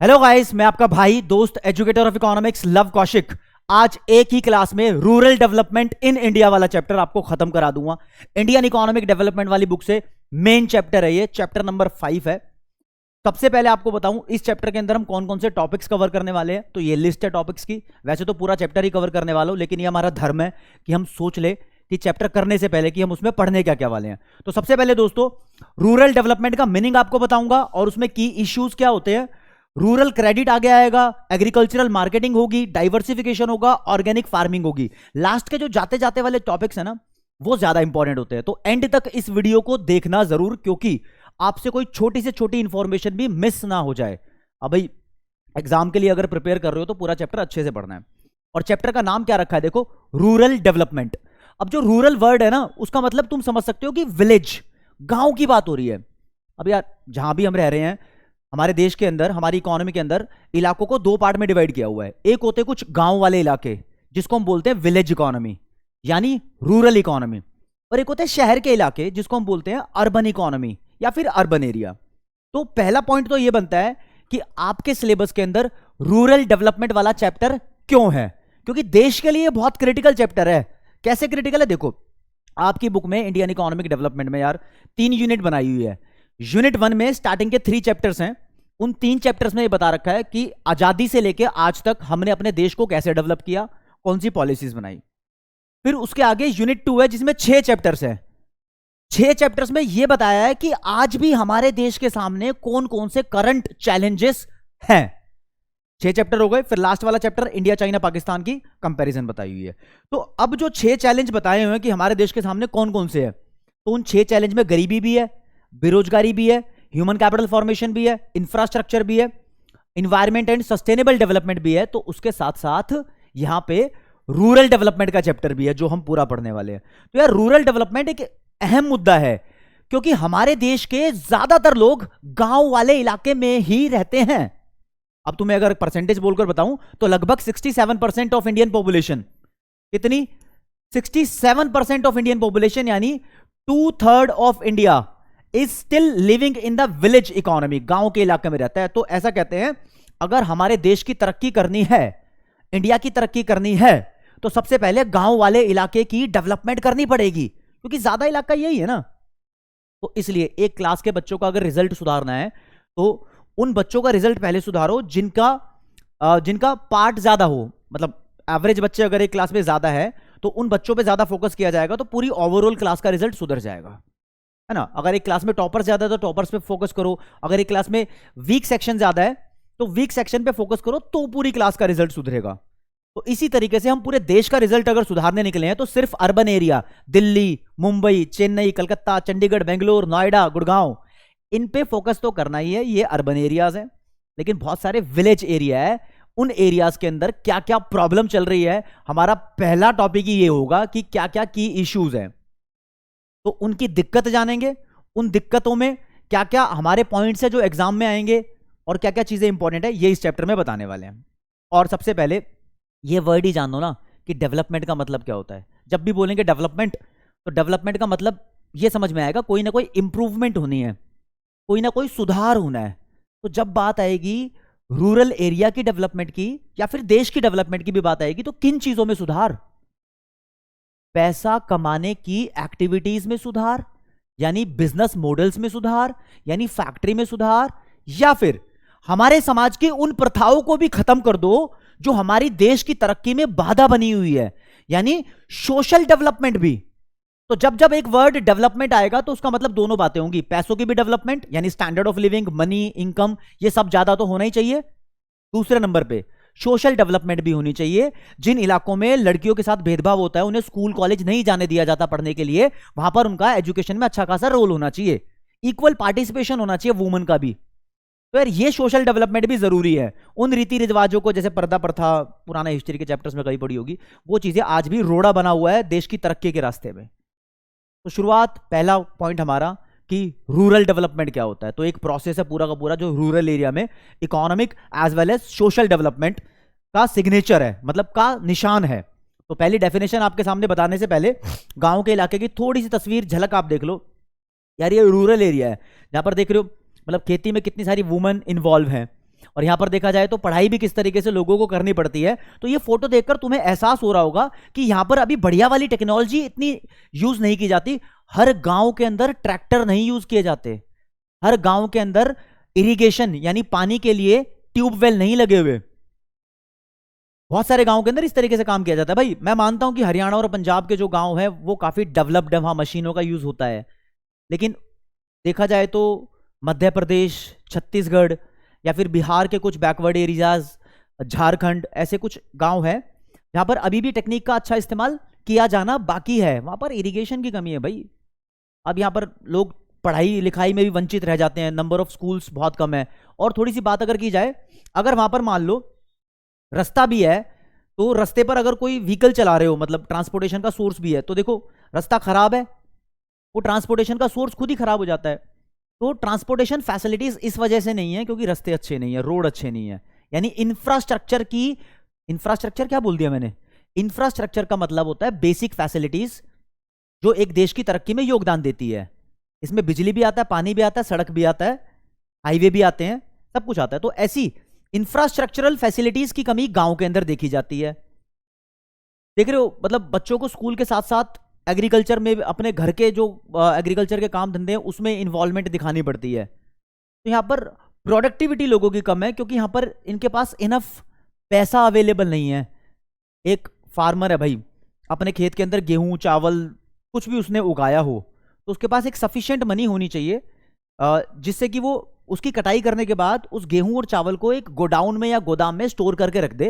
Hello guys, मैं आपका भाई दोस्त educator of economics love Kaushik. आज एक ही क्लास में रूरल डेवलपमेंट इन इंडिया वाला चैप्टर आपको खत्म करा दूंगा। इंडियन इकोनॉमिक डेवलपमेंट वाली बुक से मेन चैप्टर है ये, चैप्टर नंबर 5 है। सबसे पहले आपको बताऊं इस चैप्टर के अंदर हम कौन कौन से टॉपिक्स कवर करने वाले हैं। तो ये लिस्ट है टॉपिक्स की। वैसे तो पूरा चैप्टर ही कवर करने वाला हूं, लेकिन ये हमारा धर्म है कि हम सोच ले कि चैप्टर करने से पहले कि हम उसमें पढ़ने क्या क्या वाले हैं। तो सबसे पहले दोस्तों रूरल डेवलपमेंट का मीनिंग आपको बताऊंगा और उसमें की इश्यूज क्या होते हैं। रूरल क्रेडिट आगे आएगा, एग्रीकल्चरल मार्केटिंग होगी, डाइवर्सिफिकेशन होगा, ऑर्गेनिक फार्मिंग होगी। लास्ट के जो जाते जाते वाले टॉपिक्स है ना, वो ज्यादा इंपॉर्टेंट होते हैं। तो एंड तक इस वीडियो को देखना जरूर, क्योंकि आपसे कोई छोटी से छोटी इंफॉर्मेशन भी मिस ना हो जाए। अब भाई एग्जाम के लिए अगर प्रिपेयर कर रहे हो तो पूरा चैप्टर अच्छे से पढ़ना है। और चैप्टर का नाम क्या रखा है देखो, रूरल डेवलपमेंट। अब जो रूरल वर्ड है ना, उसका मतलब तुम समझ सकते हो कि विलेज, गांव की बात हो रही है। अब यार जहां भी हम रह रहे हैं हमारे देश के अंदर, हमारी इकोनॉमी के अंदर इलाकों को दो पार्ट में डिवाइड किया हुआ है। एक होते कुछ गांव वाले इलाके जिसको हम बोलते हैं विलेज इकोनॉमी यानी रूरल इकोनॉमी, और एक होते हैं शहर के इलाके जिसको हम बोलते हैं अर्बन इकोनॉमी या फिर अर्बन एरिया। तो पहला पॉइंट तो यह बनता है कि आपके सिलेबस के अंदर रूरल डेवलपमेंट वाला चैप्टर क्यों है, क्योंकि देश के लिए बहुत क्रिटिकल चैप्टर है। कैसे क्रिटिकल है देखो, आपकी बुक में इंडियन इकोनॉमिक डेवलपमेंट में यार 3 यूनिट बनाई हुई है। यूनिट 1 में स्टार्टिंग के 3 चैप्टर्स हैं। उन 3 चैप्टर्स में ये बता रखा है कि आजादी से लेकर आज तक हमने अपने देश को कैसे डेवलप किया, कौन सी पॉलिसीज बनाई। फिर उसके आगे यूनिट 2 है जिसमें 6 चैप्टर्स हैं। 6 चैप्टर्स में यह बताया है कि आज भी हमारे देश के सामने कौन कौन से करंट चैलेंजेस हैं। 6 चैप्टर हो गए। फिर लास्ट वाला चैप्टर इंडिया चाइना पाकिस्तान की कंपैरिजन बताई हुई है। तो अब जो 6 चैलेंज बताए हुए हैं कि हमारे देश के सामने कौन कौन से हैं, तो उन 6 चैलेंज में गरीबी भी है, बेरोजगारी भी है, ह्यूमन कैपिटल फॉर्मेशन भी है, इंफ्रास्ट्रक्चर भी है, इन्वायरमेंट एंड सस्टेनेबल डेवलपमेंट भी है। तो उसके साथ साथ यहां पे रूरल डेवलपमेंट का चैप्टर भी है जो हम पूरा पढ़ने वाले हैं। तो यार रूरल डेवलपमेंट एक अहम मुद्दा है, क्योंकि हमारे देश के ज्यादातर लोग गांव वाले इलाके में ही रहते हैं। अब तुम्हें अगर परसेंटेज बोलकर बताऊं तो लगभग 67% ऑफ इंडियन पॉपुलेशन, कितनी 67% ऑफ इंडियन पॉपुलेशन यानी 2/3 of India is still living in the village economy, गांव के इलाके में रहता है। तो ऐसा कहते हैं अगर हमारे देश की तरक्की करनी है, इंडिया की तरक्की करनी है, तो सबसे पहले गांव वाले इलाके की डेवलपमेंट करनी पड़ेगी, क्योंकि ज्यादा इलाका यही है ना। तो इसलिए एक क्लास के बच्चों का अगर रिजल्ट सुधारना है तो उन बच्चों का रिजल्ट पहले सुधारो जिनका पार्ट ज्यादा हो। मतलब एवरेज बच्चे अगर एक क्लास में ज्यादा है तो उन बच्चों पे ज्यादा फोकस किया जाएगा, तो पूरी ओवरऑल क्लास का रिजल्ट सुधर जाएगा, है ना। अगर एक क्लास में टॉपर्स ज्यादा है तो टॉपर्स पे फोकस करो। अगर एक क्लास में वीक सेक्शन ज्यादा है तो वीक सेक्शन पे फोकस करो, तो पूरी क्लास का रिजल्ट सुधरेगा। तो इसी तरीके से हम पूरे देश का रिजल्ट अगर सुधारने निकले हैं तो सिर्फ अर्बन एरिया, दिल्ली, मुंबई, चेन्नई, कलकत्ता, चंडीगढ़, बेंगलोर, नोएडा, गुड़गांव, इन पे फोकस तो करना ही है, ये अर्बन एरियाज है। लेकिन बहुत सारे विलेज एरिया है, उन एरियाज के अंदर क्या क्या प्रॉब्लम चल रही है। हमारा पहला टॉपिक ही ये होगा कि क्या क्या की इश्यूज है, तो उनकी दिक्कत जानेंगे। उन दिक्कतों में क्या क्या हमारे पॉइंट्स है जो एग्जाम में आएंगे, और क्या क्या चीजें इंपॉर्टेंट है ये इस चैप्टर में बताने वाले हैं। और सबसे पहले ये वर्ड ही जान लो ना कि डेवलपमेंट का मतलब क्या होता है। जब भी बोलेंगे डेवलपमेंट, तो डेवलपमेंट का मतलब ये समझ में आएगा कोई ना कोई इंप्रूवमेंट होनी है, कोई ना कोई सुधार होना है। तो जब बात आएगी रूरल एरिया की डेवलपमेंट की या फिर देश की डेवलपमेंट की भी बात आएगी, तो किन चीजों में सुधार? पैसा कमाने की एक्टिविटीज में सुधार, यानी बिजनेस मॉडल्स में सुधार, यानी फैक्ट्री में सुधार, या फिर हमारे समाज की उन प्रथाओं को भी खत्म कर दो जो हमारी देश की तरक्की में बाधा बनी हुई है, यानी सोशल डेवलपमेंट भी। तो जब जब एक वर्ड डेवलपमेंट आएगा तो उसका मतलब दोनों बातें होंगी, पैसों की भी डेवलपमेंट यानी standard of living, money, income, ये सब ज्यादा तो होना ही चाहिए। दूसरे नंबर पे सोशल डेवलपमेंट भी होनी चाहिए। जिन इलाकों में लड़कियों के साथ भेदभाव होता है, उन्हें स्कूल कॉलेज नहीं जाने दिया जाता पढ़ने के लिए, वहां पर उनका एजुकेशन में अच्छा खासा रोल होना चाहिए, इक्वल पार्टिसिपेशन होना चाहिए वुमेन का भी। तो यार ये सोशल डेवलपमेंट भी जरूरी है। उन रीति रिवाजों को, जैसे पर्दा प्रथा, पुराना हिस्ट्री के चैप्टर्स में कहीं पढ़ी होगी, वो चीजें आज भी रोड़ा बना हुआ है देश की तरक्की के रास्ते में। तो शुरुआत, पहला पॉइंट हमारा कि रूरल डेवलपमेंट क्या होता है। तो एक प्रोसेस है पूरा का पूरा जो रूरल एरिया में economic as well as social development का सिग्नेचर है, मतलब का निशान है। तो पहली डेफिनेशन आपके सामने बताने से पहले गांव के इलाके की थोड़ी सी तस्वीर झलक आप देख लो। यार ये रूरल एरिया है, जहां पर देख रहे हो मतलब खेती में कितनी सारी वुमेन इन्वॉल्व हैं, और यहां पर देखा जाए तो पढ़ाई भी किस तरीके से लोगों को करनी पड़ती है। तो ये फोटो देखकर तुम्हें एहसास हो रहा होगा कि यहां पर अभी बढ़िया वाली टेक्नोलॉजी इतनी यूज नहीं की जाती। हर गांव के अंदर ट्रैक्टर नहीं यूज किए जाते, हर गांव के अंदर इरिगेशन यानी पानी के लिए ट्यूबवेल नहीं लगे हुए। बहुत सारे गांव के अंदर इस तरीके से काम किया जाता है। भाई मैं मानता हूं कि हरियाणा और पंजाब के जो गांव है वो काफी डेवलप्ड है, वहां मशीनों का यूज होता है, लेकिन देखा जाए तो मध्य प्रदेश, छत्तीसगढ़ या फिर बिहार के कुछ बैकवर्ड एरियाज, झारखंड, ऐसे कुछ गांव है जहां पर अभी भी टेक्निक का अच्छा इस्तेमाल किया जाना बाकी है। वहां पर इरिगेशन की कमी है भाई। अब यहां पर लोग पढ़ाई लिखाई में भी वंचित रह जाते हैं, नंबर ऑफ स्कूल्स बहुत कम है। और थोड़ी सी बात अगर की जाए, अगर वहां पर मान लो रास्ता भी है तो रास्ते पर अगर कोई व्हीकल चला रहे हो, मतलब ट्रांसपोर्टेशन का सोर्स भी है, तो देखो रास्ता खराब है, वो ट्रांसपोर्टेशन का सोर्स खुद ही खराब हो जाता है। तो ट्रांसपोर्टेशन फैसिलिटीज इस वजह से नहीं है क्योंकि रास्ते अच्छे नहीं है, रोड अच्छे नहीं है। यानी इंफ्रास्ट्रक्चर क्या बोल दिया मैंने? इंफ्रास्ट्रक्चर का मतलब होता है बेसिक फैसिलिटीज जो एक देश की तरक्की में योगदान देती है। इसमें बिजली भी आता है, पानी भी आता है, सड़क भी आता है, हाईवे भी आते हैं, सब कुछ आता है। तो ऐसी इंफ्रास्ट्रक्चरल फैसिलिटीज की कमी गांव के अंदर देखी जाती है। देख रहे हो, मतलब बच्चों को स्कूल के साथ साथ एग्रीकल्चर में, अपने घर के जो एग्रीकल्चर के काम धंधे हैं उसमें इन्वॉल्वमेंट दिखानी पड़ती है। तो यहाँ पर प्रोडक्टिविटी लोगों की कम है क्योंकि यहाँ पर इनके पास इनफ पैसा अवेलेबल नहीं है। एक फार्मर है भाई, अपने खेत के अंदर गेहूं, चावल, कुछ भी उसने उगाया हो, तो उसके पास एक सफिशिएंट मनी होनी चाहिए जिससे कि वो उसकी कटाई करने के बाद उस गेहूं और चावल को एक गोडाउन में या गोदाम में स्टोर करके रख दे,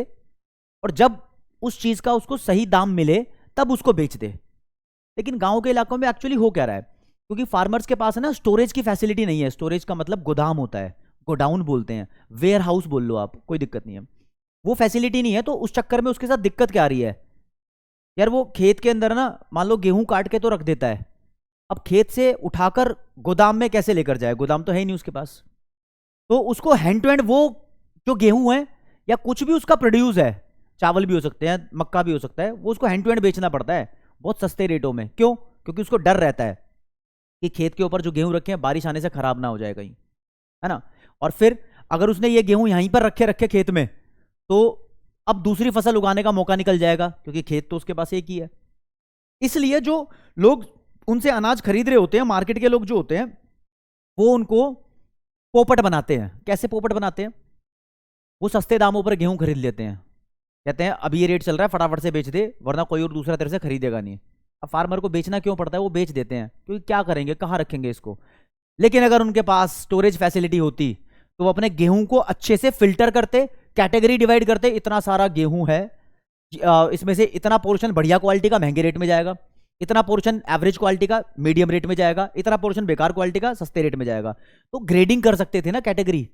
और जब उस चीज का उसको सही दाम मिले तब उसको बेच दे। लेकिन गांव के इलाकों में एक्चुअली हो क्या रहा है, क्योंकि फार्मर्स के पास है ना स्टोरेज की फैसिलिटी नहीं है। स्टोरेज का मतलब गोदाम होता है, गोडाउन बोलते हैं, वेयर हाउस बोल लो आप, कोई दिक्कत नहीं है। वो फैसिलिटी नहीं है, तो उस चक्कर में उसके साथ दिक्कत क्या आ रही है यार, वो खेत के अंदर ना मान लो गेहूं काट के तो रख देता है, अब खेत से उठाकर गोदाम में कैसे लेकर जाए? गोदाम तो है ही नहीं उसके पास। तो उसको हैंड टू हैंड वो जो गेहूं है या कुछ भी उसका प्रोड्यूस है, चावल भी हो सकते हैं, मक्का भी हो सकता है, वो उसको हैंड टू हैंड बेचना पड़ता है बहुत सस्ते रेटों में। क्यों? क्योंकि उसको डर रहता है कि खेत के ऊपर जो गेहूं रखे हैं बारिश आने से खराब ना हो जाए कहीं, है ना। और फिर अगर उसने ये गेहूं यहीं पर रखे रखे खेत में, तो अब दूसरी फसल उगाने का मौका निकल जाएगा क्योंकि खेत तो उसके पास एक ही है। इसलिए जो लोग उनसे अनाज खरीद रहे होते हैं, मार्केट के लोग जो होते हैं, वो उनको पोपट बनाते हैं। कैसे पोपट बनाते हैं? वो सस्ते दामों पर गेहूं खरीद लेते हैं, कहते हैं अभी ये रेट चल रहा है फटाफट से बेच दे वरना कोई और दूसरा तेरे से खरीदेगा नहीं। अब फार्मर को बेचना क्यों पड़ता है? वो बेच देते हैं क्योंकि क्या करेंगे, कहाँ रखेंगे इसको। लेकिन अगर उनके पास स्टोरेज फैसिलिटी होती तो वो अपने गेहूं को अच्छे से फिल्टर करते, कैटेगरी डिवाइड करते, इतना सारा गेहूं है, इसमें से इतना पोर्शन बढ़िया क्वालिटी का महंगे रेट में जाएगा, इतना पोर्शन एवरेज क्वालिटी का मीडियम रेट में जाएगा, इतना पोर्शन बेकार क्वालिटी का सस्ते रेट में जाएगा। तो ग्रेडिंग कर सकते थे ना कैटेगरी।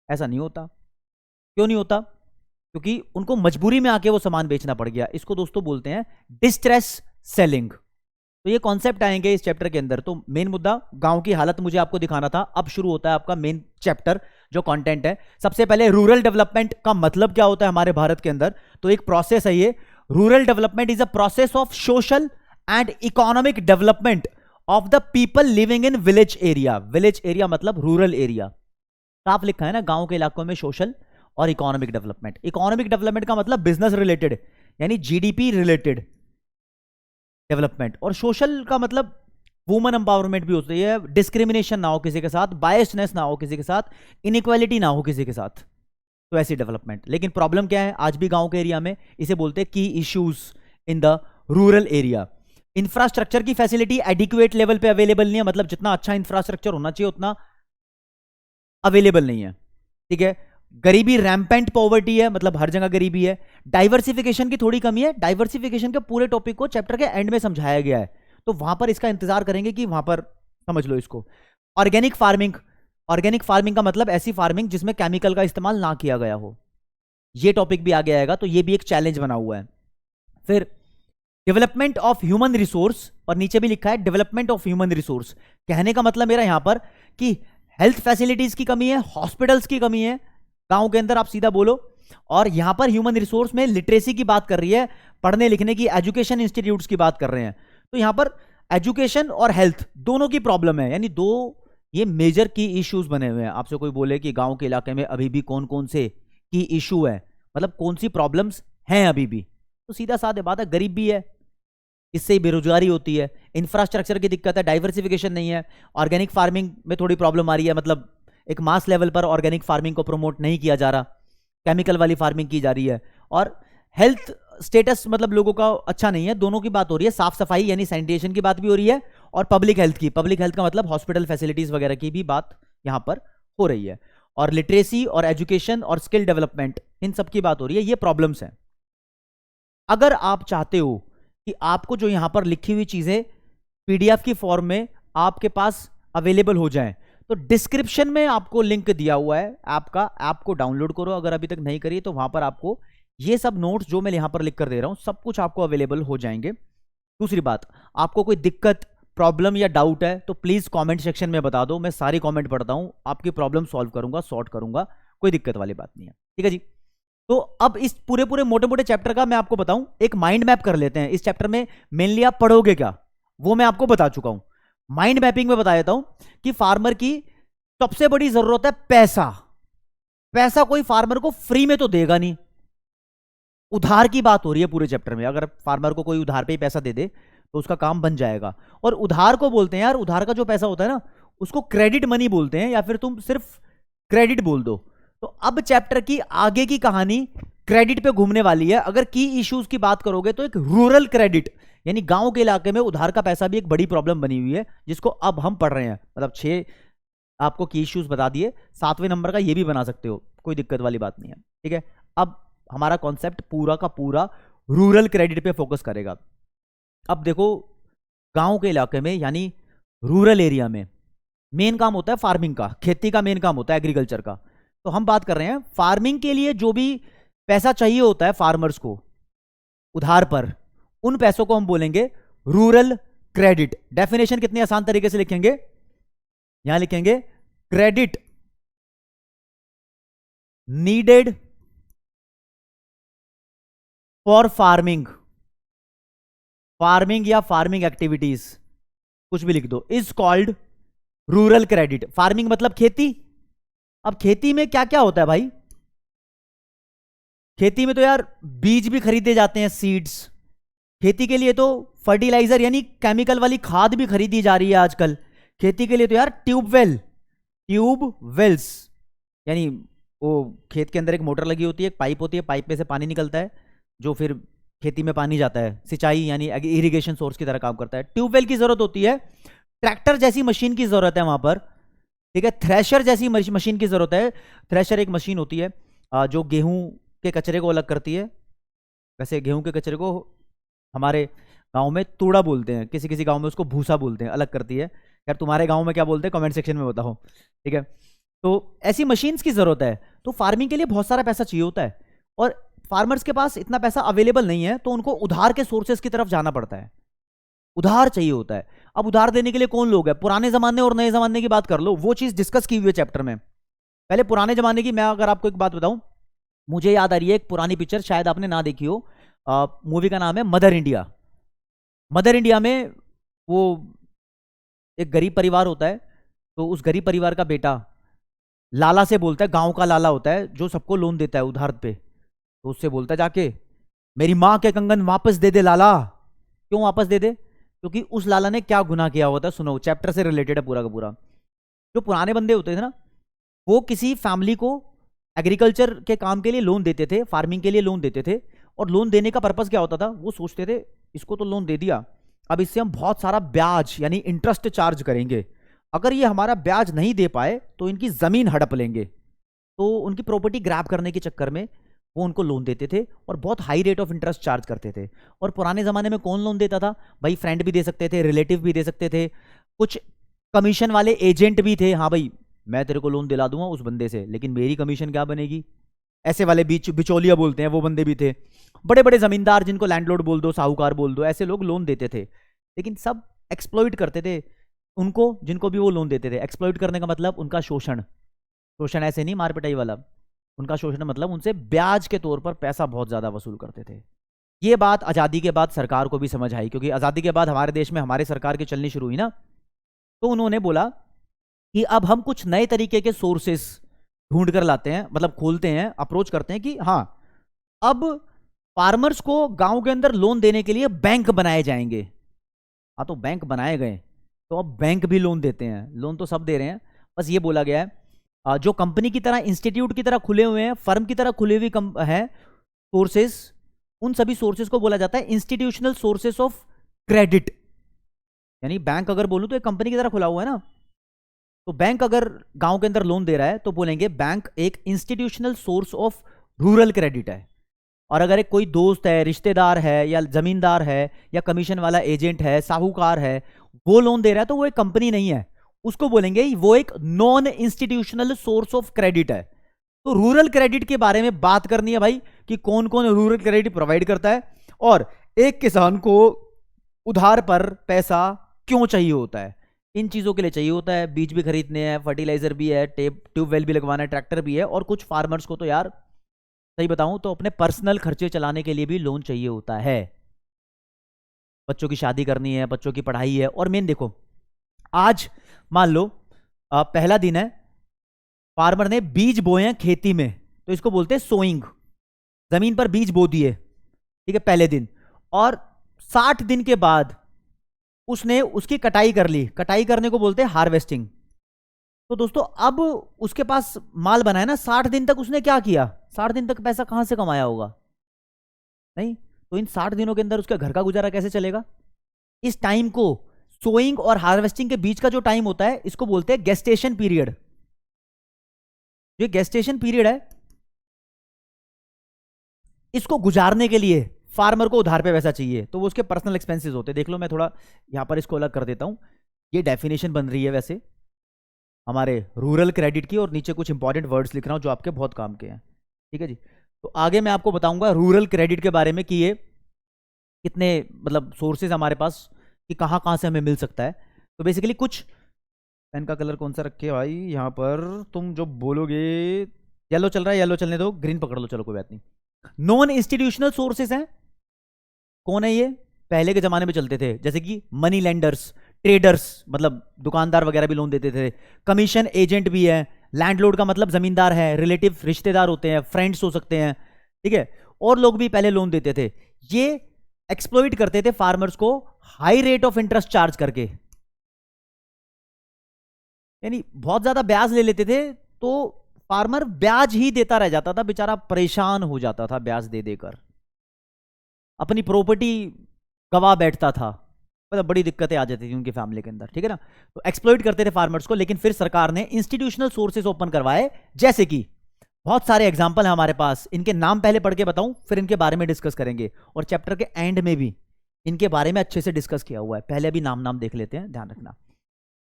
ऐसा नहीं होता। क्यों नहीं होता? क्योंकि उनको मजबूरी में आके वो सामान बेचना पड़ गया। इसको दोस्तों बोलते हैं डिस्ट्रेस सेलिंग। तो ये कॉन्सेप्ट आएंगे इस चैप्टर के अंदर। तो मेन मुद्दा गांव की हालत मुझे आपको दिखाना था। अब शुरू होता है आपका मेन चैप्टर जो कंटेंट है। सबसे पहले रूरल डेवलपमेंट का मतलब क्या होता है हमारे भारत के अंदर। तो एक प्रोसेस है ये। Rural development is a process of social and economic development of the people living in village area. Village area मतलब रूरल एरिया। साफ लिखा है ना, गांव के इलाकों में सोशल और इकोनॉमिक डेवलपमेंट। इकोनॉमिक डेवलपमेंट का मतलब बिजनेस रिलेटेड यानी जीडीपी रिलेटेड डेवलपमेंट, और सोशल का मतलब वुमन एम्पावरमेंट भी होती है, डिस्क्रिमिनेशन ना हो किसी के साथ, बायसनेस ना हो किसी के साथ, इनइक्वालिटी ना हो किसी के साथ, तो ऐसी डेवलपमेंट। लेकिन प्रॉब्लम क्या है आज भी गांव के एरिया में? इसे बोलते हैं की issues in the rural area. Infrastructure की फैसिलिटी एडिक्वेट लेवल पे अवेलेबल नहीं है, मतलब जितना अच्छा इंफ्रास्ट्रक्चर होना चाहिए उतना अवेलेबल नहीं है। ठीक है। गरीबी, रैम्पेंट पॉवर्टी है, मतलब हर जगह गरीबी है। डाइवर्सिफिकेशन की थोड़ी कमी है। डाइवर्सिफिकेशन के पूरे टॉपिक को चैप्टर के एंड में समझाया गया है, तो वहां पर इसका इंतजार करेंगे कि वहां पर समझ लो इसको। Organic farming. ऑर्गेनिक फार्मिंग का मतलब ऐसी फार्मिंग जिसमें केमिकल का इस्तेमाल ना किया गया हो। ये टॉपिक भी आगे आएगा, तो ये भी एक चैलेंज बना हुआ है। फिर डेवलपमेंट ऑफ ह्यूमन रिसोर्स, और नीचे भी लिखा है डेवलपमेंट ऑफ ह्यूमन रिसोर्स। कहने का मतलब मेरा यहां पर कि हेल्थ फैसिलिटीज की कमी है, हॉस्पिटल्स की कमी है गांव के अंदर, आप सीधा बोलो। और यहां पर ह्यूमन रिसोर्स में लिटरेसी की बात कर रही है, पढ़ने लिखने की, एजुकेशन इंस्टीट्यूट्स की बात कर रहे हैं। तो यहां पर एजुकेशन और हेल्थ दोनों की प्रॉब्लम है, यानी दो ये मेजर की इश्यूज बने हुए हैं। आपसे कोई बोले कि गांव के इलाके में अभी भी कौन कौन से की इशू है, मतलब कौन सी प्रॉब्लम्स हैं अभी भी, तो सीधा साधा बात है, गरीब भी है, इससे ही बेरोजगारी होती है, इंफ्रास्ट्रक्चर की दिक्कत है, डाइवर्सिफिकेशन नहीं है, ऑर्गेनिक फार्मिंग में थोड़ी प्रॉब्लम आ रही है, मतलब एक मास लेवल पर ऑर्गेनिक फार्मिंग को प्रमोट नहीं किया जा रहा, केमिकल वाली फार्मिंग की जा रही है, और हेल्थ स्टेटस मतलब लोगों का अच्छा नहीं है। दोनों की बात हो रही है, साफ सफाई यानी सैनिटेशन की बात भी हो रही है, और पब्लिक हेल्थ की, पब्लिक हेल्थ का मतलब हॉस्पिटल फैसिलिटीज वगैरह की भी बात यहां पर हो रही है, और लिटरेसी और एजुकेशन और स्किल डेवलपमेंट, इन सब की बात हो रही है। ये प्रॉब्लम्स हैं। अगर आप चाहते हो कि आपको जो यहां पर लिखी हुई चीजें पीडीएफ की फॉर्म में आपके पास अवेलेबल हो जाएं, तो डिस्क्रिप्शन में आपको लिंक दिया हुआ है ऐप का, ऐप को डाउनलोड करो अगर अभी तक नहीं करी, तो वहां पर आपको ये सब नोट्स जो मैं यहां पर लिख कर दे रहा हूं सब कुछ आपको अवेलेबल हो जाएंगे। दूसरी बात, आपको कोई दिक्कत, प्रॉब्लम या डाउट है तो प्लीज कमेंट सेक्शन में बता दो, मैं सारी कमेंट पढ़ता हूं, आपकी प्रॉब्लम सॉल्व करूंगा, सॉर्ट करूंगा, कोई दिक्कत वाली बात नहीं है। ठीक है जी। तो अब इस पूरे पूरे मोटे मोटे चैप्टर का मैं आपको बताऊं, एक माइंड मैप कर लेते हैं। इस चैप्टर में मेनली आप पढ़ोगे क्या वो मैं आपको बता चुका हूं। माइंड मैपिंग में बता देता हूं कि फार्मर की सबसे बड़ी जरूरत है पैसा। पैसा कोई फार्मर को फ्री में तो देगा नहीं, उधार की बात हो रही है पूरे चैप्टर में। अगर फार्मर को कोई उधार पे ही पैसा दे दे तो उसका काम बन जाएगा। और उधार को बोलते हैं यार, उधार का जो पैसा होता है ना उसको क्रेडिट मनी बोलते हैं, या फिर तुम सिर्फ क्रेडिट बोल दो। तो अब चैप्टर की आगे की कहानी क्रेडिट पे घूमने वाली है। अगर की इश्यूज की बात करोगे तो एक रूरल क्रेडिट यानी गांव के इलाके में उधार का पैसा भी एक बड़ी प्रॉब्लम बनी हुई है, जिसको अब हम पढ़ रहे हैं। मतलब 6 आपको की इश्यूज बता दिए, 7वें नंबर का ये भी बना सकते हो, कोई दिक्कत वाली बात नहीं है। ठीक है, अब हमारा कॉन्सेप्ट पूरा का पूरा रूरल क्रेडिट पे फोकस करेगा। अब देखो, गांव के इलाके में यानी रूरल एरिया में मेन काम होता है फार्मिंग का, खेती का मेन काम होता है, एग्रीकल्चर का। तो हम बात कर रहे हैं फार्मिंग के लिए जो भी पैसा चाहिए होता है फार्मर्स को उधार पर, उन पैसों को हम बोलेंगे रूरल क्रेडिट। डेफिनेशन कितने आसान तरीके से लिखेंगे, यहां लिखेंगे credit needed for farming, farming या फार्मिंग एक्टिविटीज कुछ भी लिख दो, is called rural credit. Farming मतलब खेती। अब खेती में क्या क्या होता है भाई, खेती में तो यार बीज भी खरीदे जाते हैं, सीड्स। खेती के लिए तो फर्टिलाइजर यानी केमिकल वाली खाद भी खरीदी जा रही है आजकल। खेती के लिए तो यार ट्यूबवेल्स यानी वो खेत के अंदर एक मोटर लगी होती है, एक पाइप होती है, पाइप में से पानी निकलता है जो फिर खेती में पानी जाता है, सिंचाई यानी इरिगेशन सोर्स की तरह काम करता है। ट्यूबवेल की जरूरत होती है, ट्रैक्टर जैसी मशीन की जरूरत है वहां पर। ठीक है, थ्रेशर जैसी मशीन की जरूरत है। थ्रेशर एक मशीन होती है जो गेहूं के कचरे को अलग करती है। वैसे गेहूं के कचरे को हमारे गांव में तूड़ा बोलते हैं, किसी किसी गांव में उसको भूसा बोलते हैं, अलग करती है। यार तुम्हारे गांव में क्या बोलते हैं कमेंट सेक्शन में बताओ। ठीक है, तो ऐसी मशीन्स की जरूरत है। तो फार्मिंग के लिए बहुत सारा पैसा चाहिए होता है, और फार्मर्स के पास इतना पैसा अवेलेबल नहीं है, तो उनको उधार के सोर्सेस की तरफ जाना पड़ता है, उधार चाहिए होता है। अब उधार देने के लिए कौन लोग हैं, पुराने जमाने और नए जमाने की बात कर लो, वो चीज डिस्कस की हुई है चैप्टर में। पहले पुराने जमाने की, मैं अगर आपको एक बात बताऊं, मुझे याद आ रही है एक पुरानी पिक्चर, शायद आपने ना देखी हो, मूवी का नाम है मदर इंडिया। मदर इंडिया में वो एक गरीब परिवार होता है, तो उस गरीब परिवार का बेटा लाला से बोलता है, गांव का लाला होता है जो सबको लोन देता है उधार पे, तो उससे बोलता है जाके मेरी माँ के कंगन वापस दे दे लाला। क्यों वापस दे दे, क्योंकि उस लाला ने क्या गुनाह किया होता है, सुनो, चैप्टर से रिलेटेड है पूरा का पूरा। जो पुराने बंदे होते थे ना, वो किसी फैमिली को एग्रीकल्चर के काम के लिए लोन देते थे, फार्मिंग के लिए लोन देते थे, और लोन देने का पर्पस क्या होता था, वो सोचते थे इसको तो लोन दे दिया, अब इससे हम बहुत सारा ब्याज यानी इंटरेस्ट चार्ज करेंगे, अगर ये हमारा ब्याज नहीं दे पाए तो इनकी जमीन हड़प लेंगे। तो उनकी प्रॉपर्टी ग्रैब करने के चक्कर में वो उनको लोन देते थे और बहुत high rate of interest charge करते थे। और पुराने जमाने में कौन लोन देता था भाई, फ्रेंड भी दे सकते थे, रिलेटिव भी दे सकते थे, कुछ कमीशन वाले एजेंट भी थे। हाँ भाई मैं तेरे को लोन दिला दूंगा उस बंदे से, लेकिन मेरी कमीशन क्या बनेगी, ऐसे वाले बिचौलिया बोलते हैं, वो बंदे भी थे। बड़े बड़े जमींदार जिनको लैंडलॉर्ड बोल दो, साहूकार बोल दो, ऐसे लोग लोन देते थे, लेकिन सब एक्सप्लॉइट करते थे उनको, जिनको भी वो लोन देते थे। एक्सप्लॉइट करने का मतलब उनका शोषण, शोषण ऐसे नहीं मार पिटाई वाला, उनका शोषण मतलब उनसे ब्याज के तौर पर पैसा बहुत ज्यादा वसूल करते थे। ये बात आज़ादी के बाद सरकार को भी समझ आई, क्योंकि आज़ादी के बाद हमारे देश में हमारे सरकार की चलनी शुरू हुई ना, तो उन्होंने बोला कि अब हम कुछ नए तरीके के सोर्सेस ढूंढ कर लाते हैं, मतलब खोलते हैं, अप्रोच करते हैं कि हाँ अब फार्मर्स को गांव के अंदर लोन देने के लिए बैंक बनाए जाएंगे। हाँ तो बैंक बनाए गए तो अब बैंक भी लोन देते हैं, लोन तो सब दे रहे हैं। बस ये बोला गया है जो कंपनी की तरह, इंस्टीट्यूट की तरह खुले हुए हैं, फर्म की तरह खुले हुए हैं सोर्सेस, उन सभी सोर्सेस को बोला जाता है इंस्टीट्यूशनल सोर्सेस ऑफ क्रेडिट। यानी बैंक अगर बोलूं तो एक कंपनी की तरह खुला हुआ है ना, तो बैंक अगर गांव के अंदर लोन दे रहा है तो बोलेंगे बैंक एक institutional source of rural credit है। और अगर एक कोई दोस्त है, रिश्तेदार है, या जमींदार है, या कमीशन वाला एजेंट है, साहूकार है, वो लोन दे रहा है तो वो एक कंपनी नहीं है, उसको बोलेंगे वो एक non institutional source of credit है। तो रूरल क्रेडिट के बारे में बात करनी है भाई कि कौन कौन रूरल क्रेडिट प्रोवाइड करता है और एक किसान को उधार पर पैसा क्यों चाहिए होता है। इन चीजों के लिए चाहिए होता है, बीज भी खरीदने हैं, फर्टिलाइजर भी है, ट्यूबवेल भी लगवाना है, ट्रैक्टर भी है, और कुछ फार्मर्स को तो यार सही बताऊं तो अपने पर्सनल खर्चे चलाने के लिए भी लोन चाहिए होता है। बच्चों की शादी करनी है, बच्चों की पढ़ाई है, और मेन देखो आज मान लो पहला दिन है, फार्मर ने बीज बोए हैं खेती में, तो इसको बोलते हैं सोइंग। जमीन पर बीज बो दिए, ठीक है, पहले दिन, और 60 दिन के बाद उसने उसकी कटाई कर ली, कटाई करने को बोलते हैं हार्वेस्टिंग। तो दोस्तों अब उसके पास माल बना है ना, 60 दिन तक उसने क्या किया, 60 दिन तक पैसा कहां से कमाया होगा, नहीं, तो इन 60 दिनों के अंदर उसका घर का गुजारा कैसे चलेगा। इस टाइम को, सोइंग और हार्वेस्टिंग के बीच का जो टाइम होता है, इसको बोलते हैं गेस्टेशन पीरियड। जो गेस्टेशन पीरियड है, इसको गुजारने के लिए फार्मर को उधार पे पैसा चाहिए, तो वो उसके पर्सनल एक्सपेंसेस होते हैं। देख लो मैं थोड़ा यहां पर इसको अलग कर देता हूं, ये डेफिनेशन बन रही है वैसे हमारे रूरल क्रेडिट की, और नीचे कुछ इंपॉर्टेंट वर्ड्स लिख रहा हूं जो आपके बहुत काम के हैं, ठीक है जी। तो आगे मैं आपको बताऊंगा रूरल क्रेडिट के बारे में कि ये कितने मतलब सोर्सेज हमारे पास, कि कहां कहां से हमें मिल सकता है। तो बेसिकली कुछ, पेन का कलर कौन सा रखे भाई, यहां पर तुम जो बोलोगे, येलो चल रहा है, येलो चलने दो, ग्रीन पकड़ लो, चलो कोई बात नहीं। नॉन इंस्टीट्यूशनल सोर्सेज हैं, कौन है ये, पहले के जमाने में चलते थे, जैसे कि मनी लेंडर्स, ट्रेडर्स, मतलब दुकानदार वगैरह भी लोन देते थे, कमीशन एजेंट भी है, लैंडलॉर्ड का मतलब जमींदार है, रिलेटिव रिश्तेदार होते हैं, फ्रेंड्स हो सकते हैं, ठीक है, और लोग भी पहले लोन देते थे। ये एक्सप्लॉइट करते थे फार्मर्स को high rate of interest charge करके, यानी बहुत ज्यादा ब्याज ले लेते थे, तो फार्मर ब्याज ही देता रह जाता था, बेचारा परेशान हो जाता था ब्याज दे देकर, अपनी प्रॉपर्टी गवा बैठता था, मतलब बड़ी दिक्कतें आ जाती थी उनकी फैमिली के अंदर, ठीक है ना। तो एक्सप्लॉइट करते थे फार्मर्स को, लेकिन फिर सरकार ने इंस्टीट्यूशनल सोर्सेज ओपन करवाए, जैसे कि बहुत सारे एग्जांपल है हमारे पास, इनके नाम पहले पढ़ के बताऊं, फिर इनके बारे में डिस्कस करेंगे, और चैप्टर के एंड में भी इनके बारे में अच्छे से डिस्कस किया हुआ है। पहले भी नाम नाम देख लेते हैं, ध्यान रखना।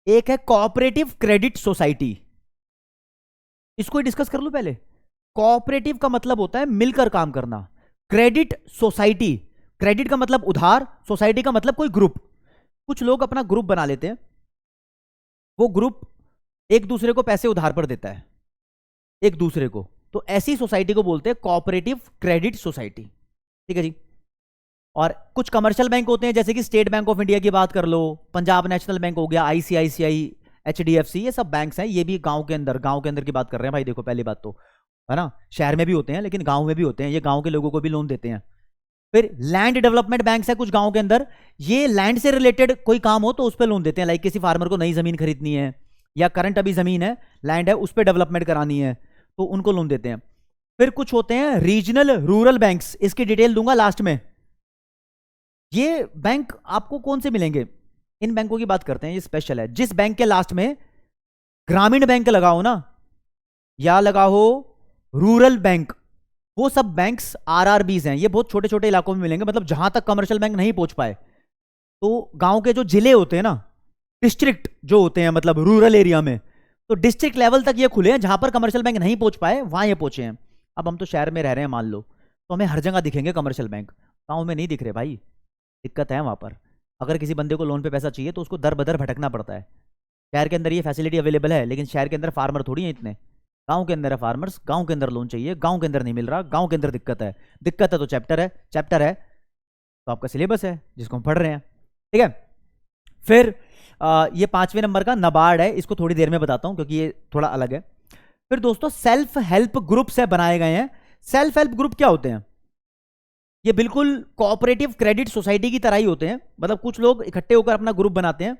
एक है कोऑपरेटिव क्रेडिट सोसाइटी, इसको डिस्कस कर लो पहले। कोऑपरेटिव का मतलब होता है मिलकर काम करना, क्रेडिट सोसाइटी, क्रेडिट का मतलब उधार, सोसाइटी का मतलब कोई ग्रुप। कुछ लोग अपना ग्रुप बना लेते हैं, वो ग्रुप एक दूसरे को पैसे उधार पर देता है, एक दूसरे को, तो ऐसी सोसाइटी को बोलते हैं कोऑपरेटिव क्रेडिट सोसाइटी, ठीक है जी। और कुछ कमर्शियल बैंक होते हैं, जैसे कि स्टेट बैंक ऑफ इंडिया की बात कर लो, पंजाब नेशनल बैंक हो गया, आईसीआईसीआई, एचडीएफसी, ये सब बैंक्स हैं, ये भी गांव के अंदर की बात कर रहे हैं भाई। देखो पहली बात तो है ना, शहर में भी होते हैं लेकिन गांव में भी होते हैं, ये गांव के लोगों को भी लोन देते हैं। फिर लैंड डेवलपमेंट बैंक्स है कुछ गांव के अंदर, ये लैंड से रिलेटेड कोई काम हो तो उस पर लोन देते हैं, लाइक किसी फार्मर को नई जमीन खरीदनी है, या करंट अभी जमीन है, लैंड है, उस पर डेवलपमेंट करानी है, तो उनको लोन देते हैं। फिर कुछ होते हैं रीजनल रूरल बैंक्स, इसकी डिटेल दूंगा लास्ट में। ये बैंक आपको कौन से मिलेंगे, इन बैंकों की बात करते हैं, ये स्पेशल है। जिस बैंक के लास्ट में ग्रामीण बैंक लगाओ ना, या लगाओ रूरल बैंक, वो सब बैंक्स आरआरबीज हैं, ये बहुत छोटे छोटे इलाकों में मिलेंगे, मतलब जहां तक कमर्शियल बैंक नहीं पहुंच पाए। तो गांव के जो जिले होते हैं ना, डिस्ट्रिक्ट जो होते हैं, मतलब रूरल एरिया में, तो डिस्ट्रिक्ट लेवल तक ये खुले हैं, जहां पर कमर्शियल बैंक नहीं पहुंच पाए वहां ये पहुंचे हैं। अब हम तो शहर में रह रहे हैं मान लो, तो हमें हर जगह दिखेंगे कमर्शियल बैंक, गांव में नहीं दिख रहे भाई, दिक्कत है वहां पर। अगर किसी बंदे को लोन पे पैसा चाहिए तो उसको दर बदर भटकना पड़ता है। शहर के अंदर ये फैसिलिटी अवेलेबल है, लेकिन शहर के अंदर फार्मर थोड़ी है इतने, गांव के अंदर है फार्मर्स, गांव के अंदर लोन चाहिए, गांव के अंदर नहीं मिल रहा, गांव के अंदर दिक्कत है। दिक्कत है तो चैप्टर है, चैप्टर है तो आपका सिलेबस है जिसको हम पढ़ रहे हैं, ठीक है। फिर ये 5वें नंबर का नाबार्ड है, इसको थोड़ी देर में बताता हूं क्योंकि ये थोड़ा अलग है। फिर दोस्तों सेल्फ हेल्प ग्रुप्स है बनाए गए हैं। सेल्फ हेल्प ग्रुप क्या होते हैं? ये बिल्कुल कोऑपरेटिव क्रेडिट सोसाइटी की तरह ही होते हैं। मतलब कुछ लोग इकट्ठे होकर अपना ग्रुप बनाते हैं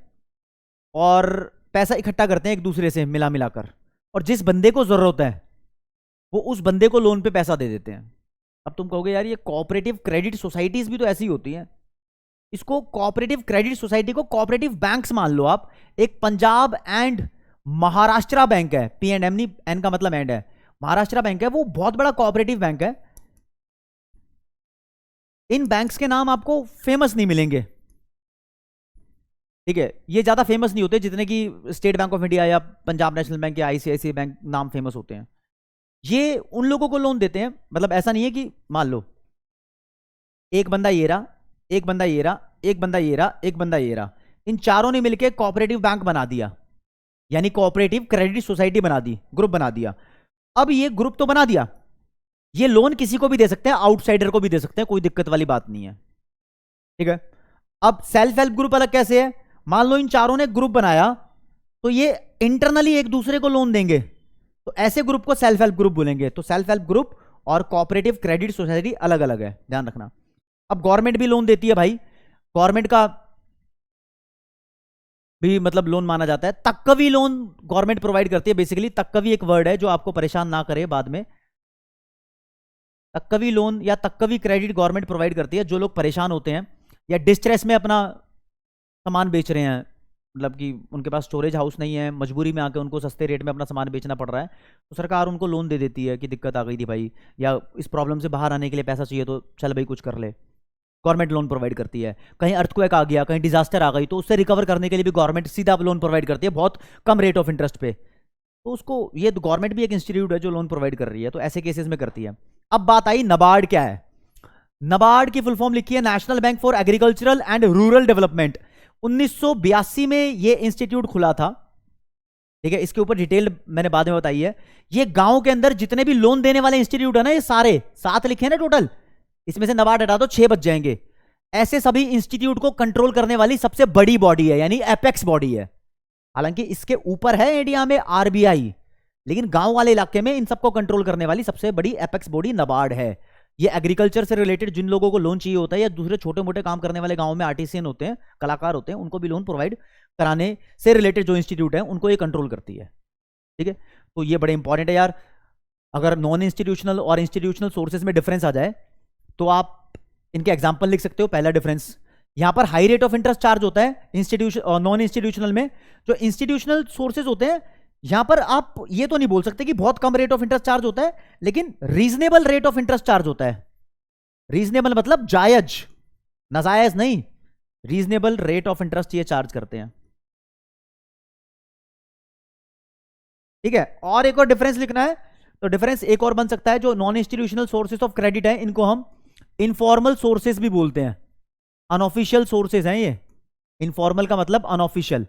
और पैसा इकट्ठा करते हैं एक दूसरे से मिला मिलाकर, और जिस बंदे को जरूरत है वो उस बंदे को लोन पे पैसा दे देते हैं। अब तुम कहोगे यार ये कोऑपरेटिव क्रेडिट सोसाइटीज भी तो ऐसी होती हैं। इसको कोऑपरेटिव क्रेडिट सोसाइटी को कोऑपरेटिव बैंक्स मान लो आप। एक पंजाब एंड महाराष्ट्र बैंक है, पी एंड एम नहीं, एन का मतलब एंड है, महाराष्ट्र बैंक है, वो बहुत बड़ा कोऑपरेटिव बैंक है। इन बैंक्स के नाम आपको फेमस नहीं मिलेंगे, ठीक है, ये ज्यादा फेमस नहीं होते जितने की स्टेट बैंक ऑफ इंडिया या पंजाब नेशनल बैंक या आईसीआईसीआई बैंक नाम फेमस होते हैं। ये उन लोगों को लोन देते हैं, मतलब ऐसा नहीं है कि मान लो एक बंदा ये रहा, एक बंदा ये रहा, एक बंदा ये रहा, एक बंदा ये रहा, इन चारों ने मिलकर कोऑपरेटिव बैंक बना दिया, यानी कोऑपरेटिव क्रेडिट सोसाइटी बना दी, ग्रुप बना दिया। अब ये ग्रुप तो बना दिया, ये लोन किसी को भी दे सकते हैं, आउटसाइडर को भी दे सकते हैं, कोई दिक्कत वाली बात नहीं है, ठीक है। अब सेल्फ हेल्प ग्रुप अलग कैसे है? मान लो इन चारों ने ग्रुप बनाया तो ये इंटरनली एक दूसरे को लोन देंगे, तो ऐसे ग्रुप को सेल्फ हेल्प ग्रुप बोलेंगे। तो सेल्फ हेल्प ग्रुप और कोऑपरेटिव क्रेडिट सोसाइटी अलग अलग है, ध्यान रखना। अब गवर्नमेंट भी लोन देती है भाई, गवर्नमेंट का भी मतलब लोन माना जाता है। तक्कवी लोन गवर्नमेंट प्रोवाइड करती है। बेसिकली तक्कवी एक वर्ड है जो आपको परेशान ना करे बाद में। तक्कवी लोन या तक्कवी क्रेडिट गवर्नमेंट प्रोवाइड करती है। जो लोग परेशान होते हैं या डिस्ट्रेस में अपना सामान बेच रहे हैं, मतलब कि उनके पास स्टोरेज हाउस नहीं है, मजबूरी में आके उनको सस्ते रेट में अपना सामान बेचना पड़ रहा है, तो सरकार उनको लोन दे देती है कि दिक्कत आ गई थी भाई, या इस प्रॉब्लम से बाहर आने के लिए पैसा चाहिए तो चल भाई कुछ कर ले, गवर्नमेंट लोन प्रोवाइड करती है। कहीं अर्थक्वेक आ गया, कहीं डिजास्टर आ गई, तो उससे रिकवर करने के लिए भी गवर्नमेंट सीधा लोन प्रोवाइड करती है, बहुत कम रेट ऑफ इंटरेस्ट पे। तो उसको ये गवर्नमेंट भी एक इंस्टीट्यूट है जो लोन प्रोवाइड कर रही है, तो ऐसे केसेस में करती है। अब बात आई नाबार्ड क्या है। नाबार्ड की फुल फॉर्म लिखी है national bank for agricultural and rural development. 1982 में ये इंस्टीट्यूट खुला था, ठीक है। इसके ऊपर डिटेल मैंने बाद में बताई है। ये गांव के अंदर जितने भी लोन देने वाले इंस्टीट्यूट है ना, ये सारे 7 लिखे हैं ना टोटल, इसमें से नाबार्ड हटा दो 6 बच जाएंगे। ऐसे सभी इंस्टीट्यूट को कंट्रोल करने वाली सबसे बड़ी बॉडी है, यानी एपेक्स बॉडी है। हालांकि इसके ऊपर है इंडिया में आरबीआई, लेकिन गांव वाले इलाके में इन सबको कंट्रोल करने वाली सबसे बड़ी एपेक्स बॉडी नाबार्ड है। ये एग्रीकल्चर से रिलेटेड जिन लोगों को लोन चाहिए होता है, या दूसरे छोटे मोटे काम करने वाले गांव में आर्टिसियन होते हैं, कलाकार होते हैं, उनको भी लोन प्रोवाइड कराने से रिलेटेड जो इंस्टीट्यूट है उनको ये कंट्रोल करती है, ठीक है। तो ये बड़े इंपॉर्टेंट है यार। अगर नॉन इंस्टीट्यूशनल और इंस्टीट्यूशनल सोर्सेज में डिफरेंस आ जाए तो आप इनके एग्जाम्पल लिख सकते हो। पहला डिफरेंस, यहां पर high rate of interest charge होता है इंस्टीट्यूशन और नॉन इंस्टीट्यूशनल में। जो इंस्टीट्यूशनल सोर्सेज होते हैं यहां पर आप ये तो नहीं बोल सकते कि बहुत कम रेट ऑफ इंटरेस्ट चार्ज होता है, लेकिन reasonable rate of interest charge होता है। रीजनेबल मतलब जायज, नाजायज नहीं, रीजनेबल रेट ऑफ इंटरेस्ट ये चार्ज करते हैं, ठीक है। और एक और डिफरेंस लिखना है, तो डिफरेंस एक और बन सकता है, जो non institutional sources of credit है इनको हम इनफॉर्मल सोर्सेज भी बोलते हैं, अनऑफिशियल सोर्सेज हैं ये। इनफॉर्मल का मतलब अनऑफिशियल,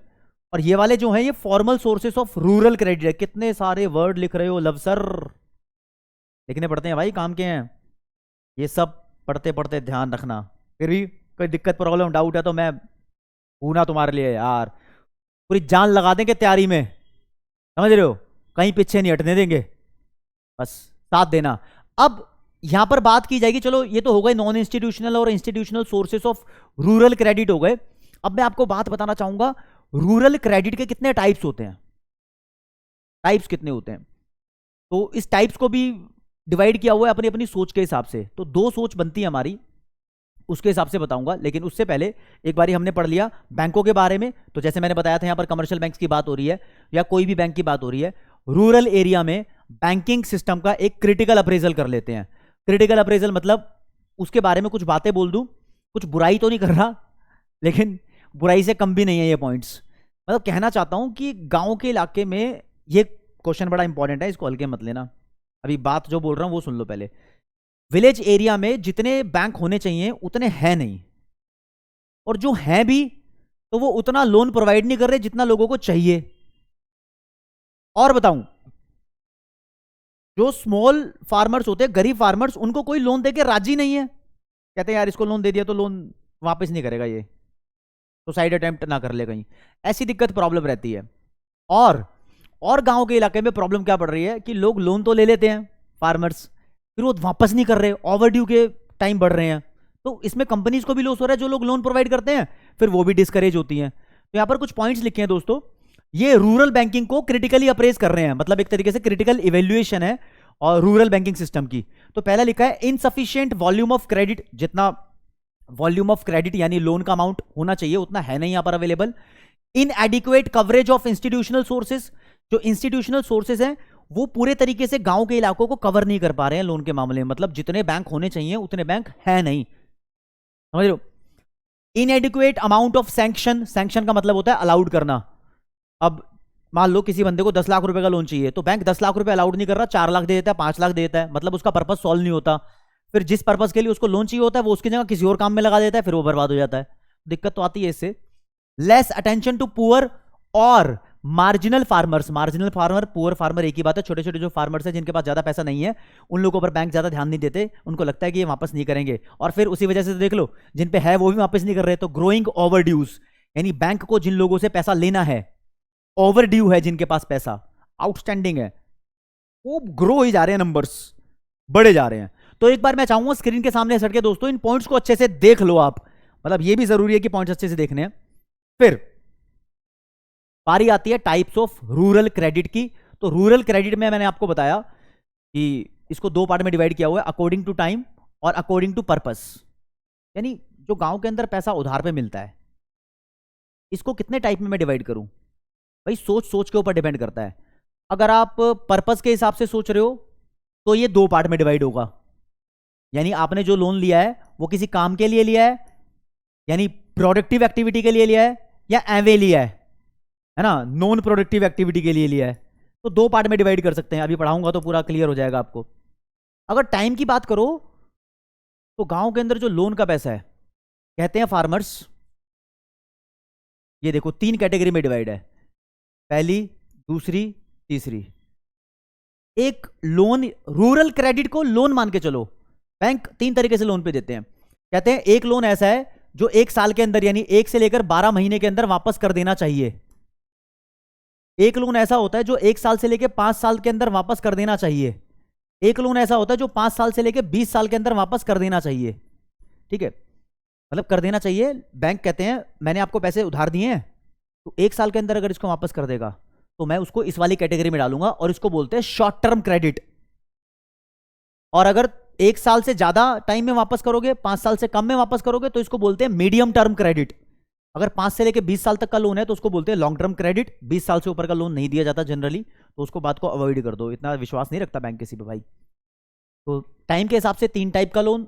और ये वाले जो हैं ये formal sources of rural credit है। कितने सारे वर्ड लिख रहे हो लव सर, लिखने पड़ते हैं भाई, काम के हैं ये सब, पढ़ते पढ़ते ध्यान रखना। फिर भी कोई दिक्कत प्रॉब्लम डाउट है तो मैं हूं ना तुम्हारे लिए यार, पूरी जान लगा देंगे तैयारी में, समझ रहे हो, कहीं पीछे नहीं हटने देंगे, बस साथ देना। अब यहां पर बात की जाएगी, चलो ये तो हो गए नॉन इंस्टीट्यूशनल और institutional sources of rural credit हो गए। अब मैं आपको बात बताना चाहूंगा, रूरल क्रेडिट के कितने टाइप्स होते हैं, टाइप्स कितने होते हैं। तो इस टाइप्स को भी डिवाइड किया हुआ है अपनी अपनी सोच के हिसाब से। तो 2 सोच बनती है हमारी, उसके हिसाब से बताऊंगा। लेकिन उससे पहले एक बारी हमने पढ़ लिया बैंकों के बारे में। तो जैसे मैंने बताया था, यहां पर कमर्शियल बैंक्स की बात हो रही है या कोई भी बैंक की बात हो रही है, रूरल एरिया में बैंकिंग सिस्टम का एक क्रिटिकल अप्रेजल कर लेते हैं। क्रिटिकल अप्रेजल मतलब उसके बारे में कुछ बातें बोल दूं, कुछ बुराई तो नहीं कर रहा, लेकिन बुराई से कम भी नहीं है ये पॉइंट्स। मतलब कहना चाहता हूं कि गांव के इलाके में, ये क्वेश्चन बड़ा इंपॉर्टेंट है, इसको हल्के मत लेना। अभी बात जो बोल रहा हूं वो सुन लो पहले। विलेज एरिया में जितने बैंक होने चाहिए उतने हैं नहीं, और जो हैं भी तो वो उतना लोन प्रोवाइड नहीं कर रहे जितना लोगों को चाहिए। और बताऊं, जो स्मॉल फार्मर्स होते हैं, गरीब फार्मर्स, उनको कोई लोन देके राजी नहीं है, कहते हैं यार इसको लोन दे दिया तो लोन वापस नहीं करेगा ये, सुसाइड अटेम्प्ट ना कर ले कहीं, ऐसी दिक्कत प्रॉब्लम रहती है। और गांव के इलाके में प्रॉब्लम क्या पड़ रही है कि लोग लोन तो ले लेते हैं फार्मर्स, फिर वो वापस नहीं कर रहे, ओवर ड्यू के टाइम बढ़ रहे हैं, तो इसमें कंपनीज को भी लॉस हो रहा है जो लोग लोन प्रोवाइड करते हैं, फिर वो भी डिस्करेज होती हैं। तो यहां पर कुछ पॉइंट्स लिखे हैं दोस्तों, ये रूरल बैंकिंग को क्रिटिकली अप्रेज कर रहे हैं, मतलब एक तरीके से क्रिटिकल इवेल्युएशन है और रूरल बैंकिंग सिस्टम की। तो पहला लिखा है इनसफिशिएंट वॉल्यूम ऑफ क्रेडिट, जितना वॉल्यूम ऑफ क्रेडिट यानी लोन का अमाउंट होना चाहिए उतना है नहीं यहां पर available. इनएडिक्वेट coverage of institutional sources, जो इंस्टीट्यूशनल सोर्सेज हैं वो पूरे तरीके से गांव के इलाकों को कवर नहीं कर पा रहे हैं लोन के मामले में, मतलब जितने बैंक होने चाहिए उतने बैंक है नहीं, समझ लो। Inadequate amount of sanction, sanction का मतलब होता है अलाउड करना। अब मान लो किसी बंदे को 10 लाख रुपए का लोन चाहिए, तो बैंक 10 लाख रुपए अलाउड नहीं कर रहा, 4 लाख दे देता है, 5 लाख दे देता है, मतलब उसका पर्पस सॉल्व नहीं होता। फिर जिस पर्पस के लिए उसको लोन चाहिए होता है वो उसकी जगह किसी और काम में लगा देता है, फिर वो बर्बाद हो जाता है। दिक्कत तो आती है इससे। लेस अटेंशन टू पुअर और marginal farmers, marginal farmer poor farmer एक ही बात है, छोटे छोटे जो फार्मर्स हैं जिनके पास ज्यादा पैसा नहीं है उन लोगों पर बैंक ज्यादा ध्यान नहीं देते, उनको लगता है कि ये वापस नहीं करेंगे, और फिर उसी वजह से तो देख लो जिन पे है वो भी वापस नहीं कर रहे। तो ग्रोइंग ओवर ड्यूज, यानी बैंक को जिन लोगों से पैसा लेना है, ओवर ड्यू है जिनके पास पैसा, आउटस्टैंडिंग है, वो ग्रो ही जा रहे हैं, नंबर्स बढ़े जा रहे हैं। तो एक बार मैं चाहूंगा स्क्रीन के सामने सट के दोस्तों इन पॉइंट्स को अच्छे से देख लो आप, मतलब ये भी जरूरी है कि पॉइंट्स अच्छे से देखने हैं। फिर बारी आती है टाइप्स ऑफ रूरल क्रेडिट की। तो रूरल क्रेडिट में मैंने आपको बताया कि इसको दो पार्ट में डिवाइड किया हुआ है, अकॉर्डिंग टू टाइम और अकॉर्डिंग टू पर्पस, यानी जो गांव के अंदर पैसा उधार पे मिलता है इसको कितने टाइप में मैं डिवाइड करूं, भाई सोच सोच के ऊपर डिपेंड करता है। अगर आप पर्पस के हिसाब से सोच रहे हो तो ये दो पार्ट में डिवाइड होगा, यानी आपने जो लोन लिया है वो किसी काम के लिए लिया है, यानी प्रोडक्टिव एक्टिविटी के लिए लिया है, या एवे लिया है ना, नॉन प्रोडक्टिव एक्टिविटी के लिए लिया है। तो दो पार्ट में डिवाइड कर सकते हैं, अभी पढ़ाऊंगा तो पूरा क्लियर हो जाएगा आपको। अगर टाइम की बात करो तो गांव के अंदर जो लोन का पैसा है कहते हैं फार्मर्स, ये देखो 3 कैटेगरी में डिवाइड है, पहली, दूसरी, तीसरी। एक लोन, रूरल क्रेडिट को लोन मान के चलो, बैंक 3 तरीके से लोन पे देते हैं। कहते हैं एक लोन ऐसा है जो 1 साल के अंदर यानी 1 से लेकर 12 महीने के अंदर वापस कर देना चाहिए। एक लोन ऐसा होता है जो 1 साल से लेकर 5 साल के अंदर वापस कर देना चाहिए। एक लोन ऐसा होता है जो 5 साल से लेकर 20 साल के अंदर वापस कर देना चाहिए। ठीक है, मतलब कर देना चाहिए, बैंक कहते हैं मैंने आपको पैसे उधार दिए हैं तो 1 साल के अंदर अगर इसको वापस कर देगा तो मैं उसको इस वाली कैटेगरी में डालूंगा और इसको बोलते हैं शॉर्ट टर्म क्रेडिट। और अगर 1 साल से ज्यादा टाइम में वापस करोगे, 5 साल से कम में वापस करोगे तो इसको बोलते हैं मीडियम टर्म क्रेडिट। अगर 5 से लेकर 20 साल तक का लोन है तो उसको बोलते हैं लॉन्ग टर्म क्रेडिट। 20 साल से ऊपर का लोन नहीं दिया जाता जनरली, तो उसको बात को अवॉइड कर दो, इतना विश्वास नहीं रखता बैंक किसी पे भाई। तो टाइम के हिसाब से 3 टाइप का लोन,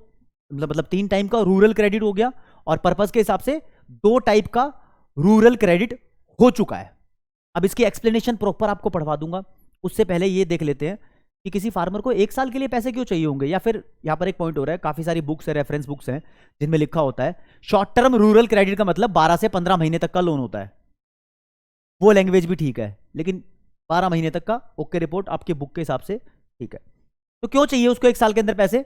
मतलब 3 टाइप का रूरल क्रेडिट हो गया, और पर्पस के हिसाब से 2 टाइप का रूरल क्रेडिट हो चुका है। अब इसकी एक्सप्लेनेशन प्रॉपर आपको पढ़वा दूंगा, उससे पहले ये देख लेते हैं कि किसी फार्मर को 1 साल के लिए पैसे क्यों चाहिए होंगे, या फिर यहां पर एक पॉइंट हो रहा है, काफी सारी बुक्स है, रेफरेंस बुक्स हैं जिनमें लिखा होता है शॉर्ट टर्म रूरल क्रेडिट का मतलब 12 से 15 महीने तक का लोन होता है। वो लैंग्वेज भी ठीक है, लेकिन 12 महीने तक का ओके रिपोर्ट आपके बुक के हिसाब से ठीक है। तो क्यों चाहिए उसको 1 साल के अंदर पैसे?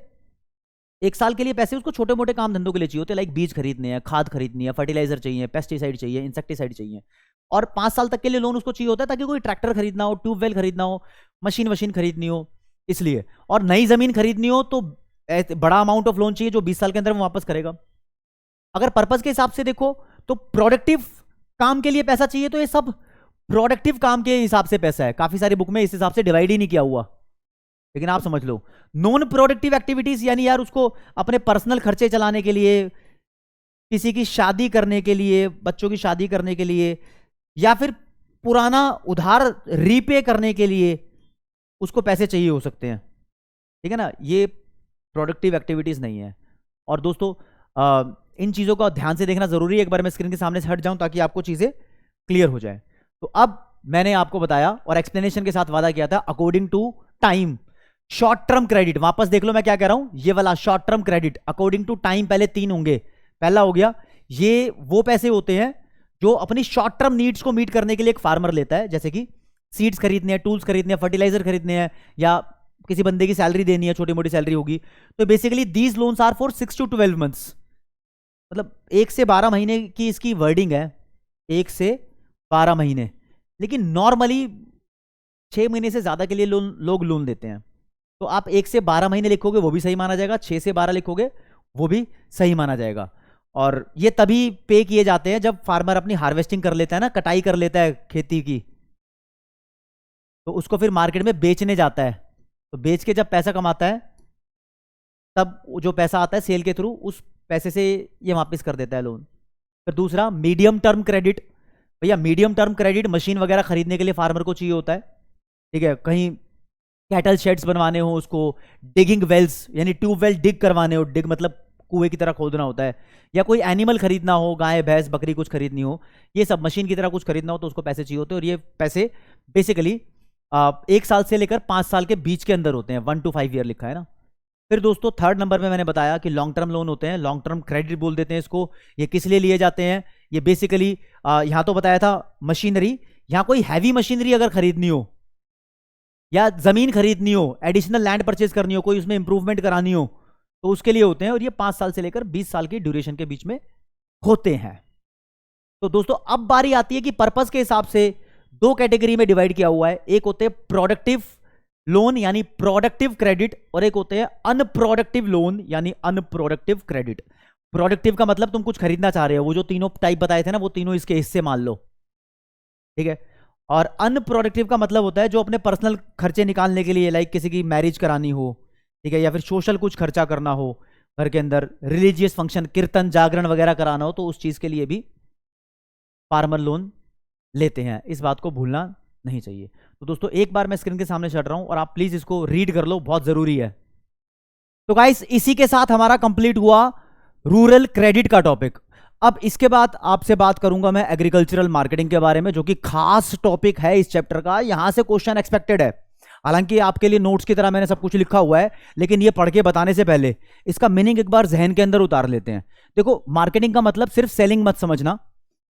1 साल के लिए पैसे उसको छोटे मोटे काम धंधों के लिए चाहिए होते हैं, लाइक बीज खरीदने हैं, खाद खरीदनी है, फर्टिलाइजर चाहिए, पेस्टिसाइड चाहिए, इंसेक्टिसाइड चाहिए। और 5 साल तक के लिए लोन उसको चाहिए होता है ताकि कोई ट्रैक्टर खरीदना हो, ट्यूबवेल खरीदना हो, मशीन खरीदनी हो, इसलिए। और नई जमीन खरीदनी हो तो बड़ा अमाउंट ऑफ लोन चाहिए जो 20 साल के अंदर वो वापस करेगा। अगर पर्पस के हिसाब से देखो तो प्रोडक्टिव काम के लिए पैसा चाहिए, तो ये सब प्रोडक्टिव काम के हिसाब से पैसा है, काफी सारी बुक में इस हिसाब से डिवाइड ही नहीं किया हुआ, लेकिन आप समझ लो। नॉन प्रोडक्टिव एक्टिविटीज यानी यार उसको अपने पर्सनल खर्चे चलाने के लिए, किसी की शादी करने के लिए, बच्चों की शादी करने के लिए, या फिर पुराना उधार रीपे करने के लिए उसको पैसे चाहिए हो सकते हैं, ठीक है ना, ये प्रोडक्टिव एक्टिविटीज नहीं है। और दोस्तों इन चीजों का ध्यान से देखना जरूरी है। एक बार मैं स्क्रीन के सामने से हट जाऊं ताकि आपको चीजें क्लियर हो जाए। तो अब मैंने आपको बताया और एक्सप्लेनेशन के साथ वादा किया था according to time. Short term credit, वापस देख लो मैं क्या कह रहा हूं, ये वाला short term credit according to time, पहले 3 होंगे। पहला हो गया, ये वो पैसे होते हैं जो अपनी शॉर्ट टर्म नीड्स को मीट करने के लिए एक फार्मर लेता है, जैसे कि सीड्स खरीदने हैं, टूल्स खरीदने हैं, फर्टिलाइजर खरीदने हैं, या किसी बंदे की सैलरी देनी है, छोटी मोटी सैलरी होगी। तो basically these loans are for 6 to 12 months. मतलब 1 से 12 महीने की इसकी वर्डिंग है, 1 से 12 महीने, लेकिन नॉर्मली 6 महीने से ज्यादा के लिए लोग लोन देते हैं। तो आप 1 से 12 महीने लिखोगे वो भी सही माना जाएगा, 6 से 12 लिखोगे वो भी सही माना जाएगा। और ये तभी पे किए जाते हैं जब फार्मर अपनी हार्वेस्टिंग कर लेता है ना, कटाई कर लेता है खेती की, तो उसको फिर मार्केट में बेचने जाता है। तो बेच के जब पैसा कमाता है तब जो पैसा आता है सेल के थ्रू, उस पैसे से ये वापस कर देता है लोन। फिर दूसरा मीडियम टर्म क्रेडिट। भैया मीडियम टर्म क्रेडिट मशीन वगैरह खरीदने के लिए फार्मर को चाहिए होता है, ठीक है। कहीं कैटल शेड्स बनवाने हो उसको, डिगिंग वेल्स यानी ट्यूबवेल डिग करवाने हो, डिग मतलब कुएं की तरह खोदना होता है, या कोई एनिमल खरीदना हो, गाय भैंस बकरी कुछ खरीदनी हो, ये सब मशीन की तरह कुछ खरीदना हो तो उसको पैसे चाहिए होते हैं। और ये पैसे बेसिकली 1 साल से लेकर 5 साल के बीच के अंदर होते हैं, 1 to 5 ईयर लिखा है ना। फिर दोस्तों थर्ड नंबर में मैंने बताया कि लॉन्ग टर्म लोन होते हैं, लॉन्ग टर्म क्रेडिट बोल देते हैं इसको। ये किस लिए लिए जाते हैं, ये बेसिकली यहां तो बताया था मशीनरी, यहां कोई हैवी मशीनरी अगर खरीदनी हो या जमीन खरीदनी हो, एडिशनल लैंड परचेज करनी हो, कोई उसमें इंप्रूवमेंट करानी हो, तो उसके लिए होते हैं। और ये 5 साल से लेकर 20 साल की ड्यूरेशन के बीच में होते हैं। तो दोस्तों अब बारी आती है कि पर्पस के हिसाब से 2 कैटेगरी में डिवाइड किया हुआ है, एक होते हैं प्रोडक्टिव लोन यानी प्रोडक्टिव क्रेडिट, और एक होते हैं अनप्रोडक्टिव लोन यानी अनप्रोडक्टिव क्रेडिट। प्रोडक्टिव का मतलब तुम कुछ खरीदना चाह रहे हो, वो जो तीनों टाइप बताए थे ना, वो तीनों इसके हिस्से मान लो, ठीक है। और अनप्रोडक्टिव का मतलब होता है जो अपने पर्सनल खर्चे निकालने के लिए, लाइक किसी की मैरिज करानी हो, ठीक है, या फिर सोशल कुछ खर्चा करना हो घर के अंदर, रिलीजियस फंक्शन कीर्तन जागरण वगैरह कराना हो, तो उस चीज के लिए भी फार्मर लोन लेते हैं। इस बात को भूलना नहीं चाहिए। तो दोस्तों एक बार मैं स्क्रीन के सामने चढ़ रहा हूं और आप प्लीज इसको रीड कर लो, बहुत जरूरी है। तो गाइस इसी के साथ हमारा कंप्लीट हुआ रूरल क्रेडिट का टॉपिक। अब इसके बाद आपसे बात करूंगा मैं एग्रीकल्चरल मार्केटिंग के बारे में, जो कि खास टॉपिक है इस चैप्टर का। यहां से क्वेश्चन एक्सपेक्टेड है, हालांकि आपके लिए नोट्स की तरह मैंने सब कुछ लिखा हुआ है, लेकिन ये पढ़ के बताने से पहले इसका मीनिंग एक बार जहन के अंदर उतार लेते हैं। देखो मार्केटिंग का मतलब सिर्फ सेलिंग मत समझना,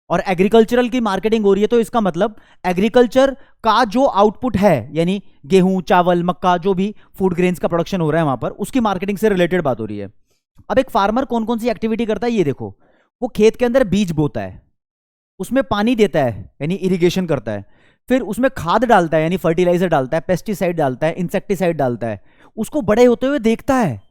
और एग्रीकल्चरल की मार्केटिंग हो रही है तो इसका मतलब एग्रीकल्चर का जो आउटपुट है, यानी गेहूं चावल मक्का जो भी फूड ग्रेन्स का प्रोडक्शन हो रहा है वहां पर, उसकी मार्केटिंग से रिलेटेड बात हो रही है। अब एक फार्मर कौन कौन सी एक्टिविटी करता है ये देखो, वो खेत के अंदर बीज बोता है, उसमें पानी देता है यानी इरिगेशन करता है, फिर उसमें खाद डालता है यानी फर्टिलाइजर डालता है, पेस्टिसाइड डालता है, इंसेक्टिसाइड डालता है, उसको बड़े होते हुए देखता है,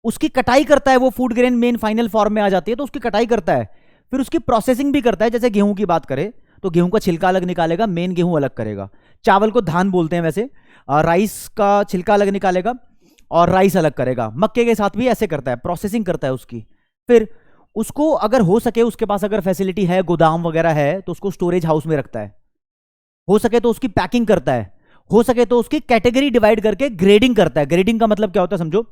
उसकी कटाई करता है, वो food grain main final form में आ जाती है तो उसकी कटाई करता है, फिर उसकी प्रोसेसिंग भी करता है। जैसे गेहूं की बात करें तो गेहूं का छिलका अलग निकालेगा, मेन गेहूं अलग करेगा, चावल को धान बोलते हैं वैसे, राइस का छिलका अलग निकालेगा और राइस अलग करेगा, मक्के के साथ भी ऐसे करता है, प्रोसेसिंग करता है उसकी। फिर उसको अगर हो सके, उसके पास अगर फैसिलिटी है, गोदाम वगैरह है, तो उसको स्टोरेज हाउस में रखता है, हो सके तो उसकी पैकिंग करता है, हो सके तो उसकी कैटेगरी डिवाइड करके ग्रेडिंग करता है। ग्रेडिंग का मतलब क्या होता है समझो,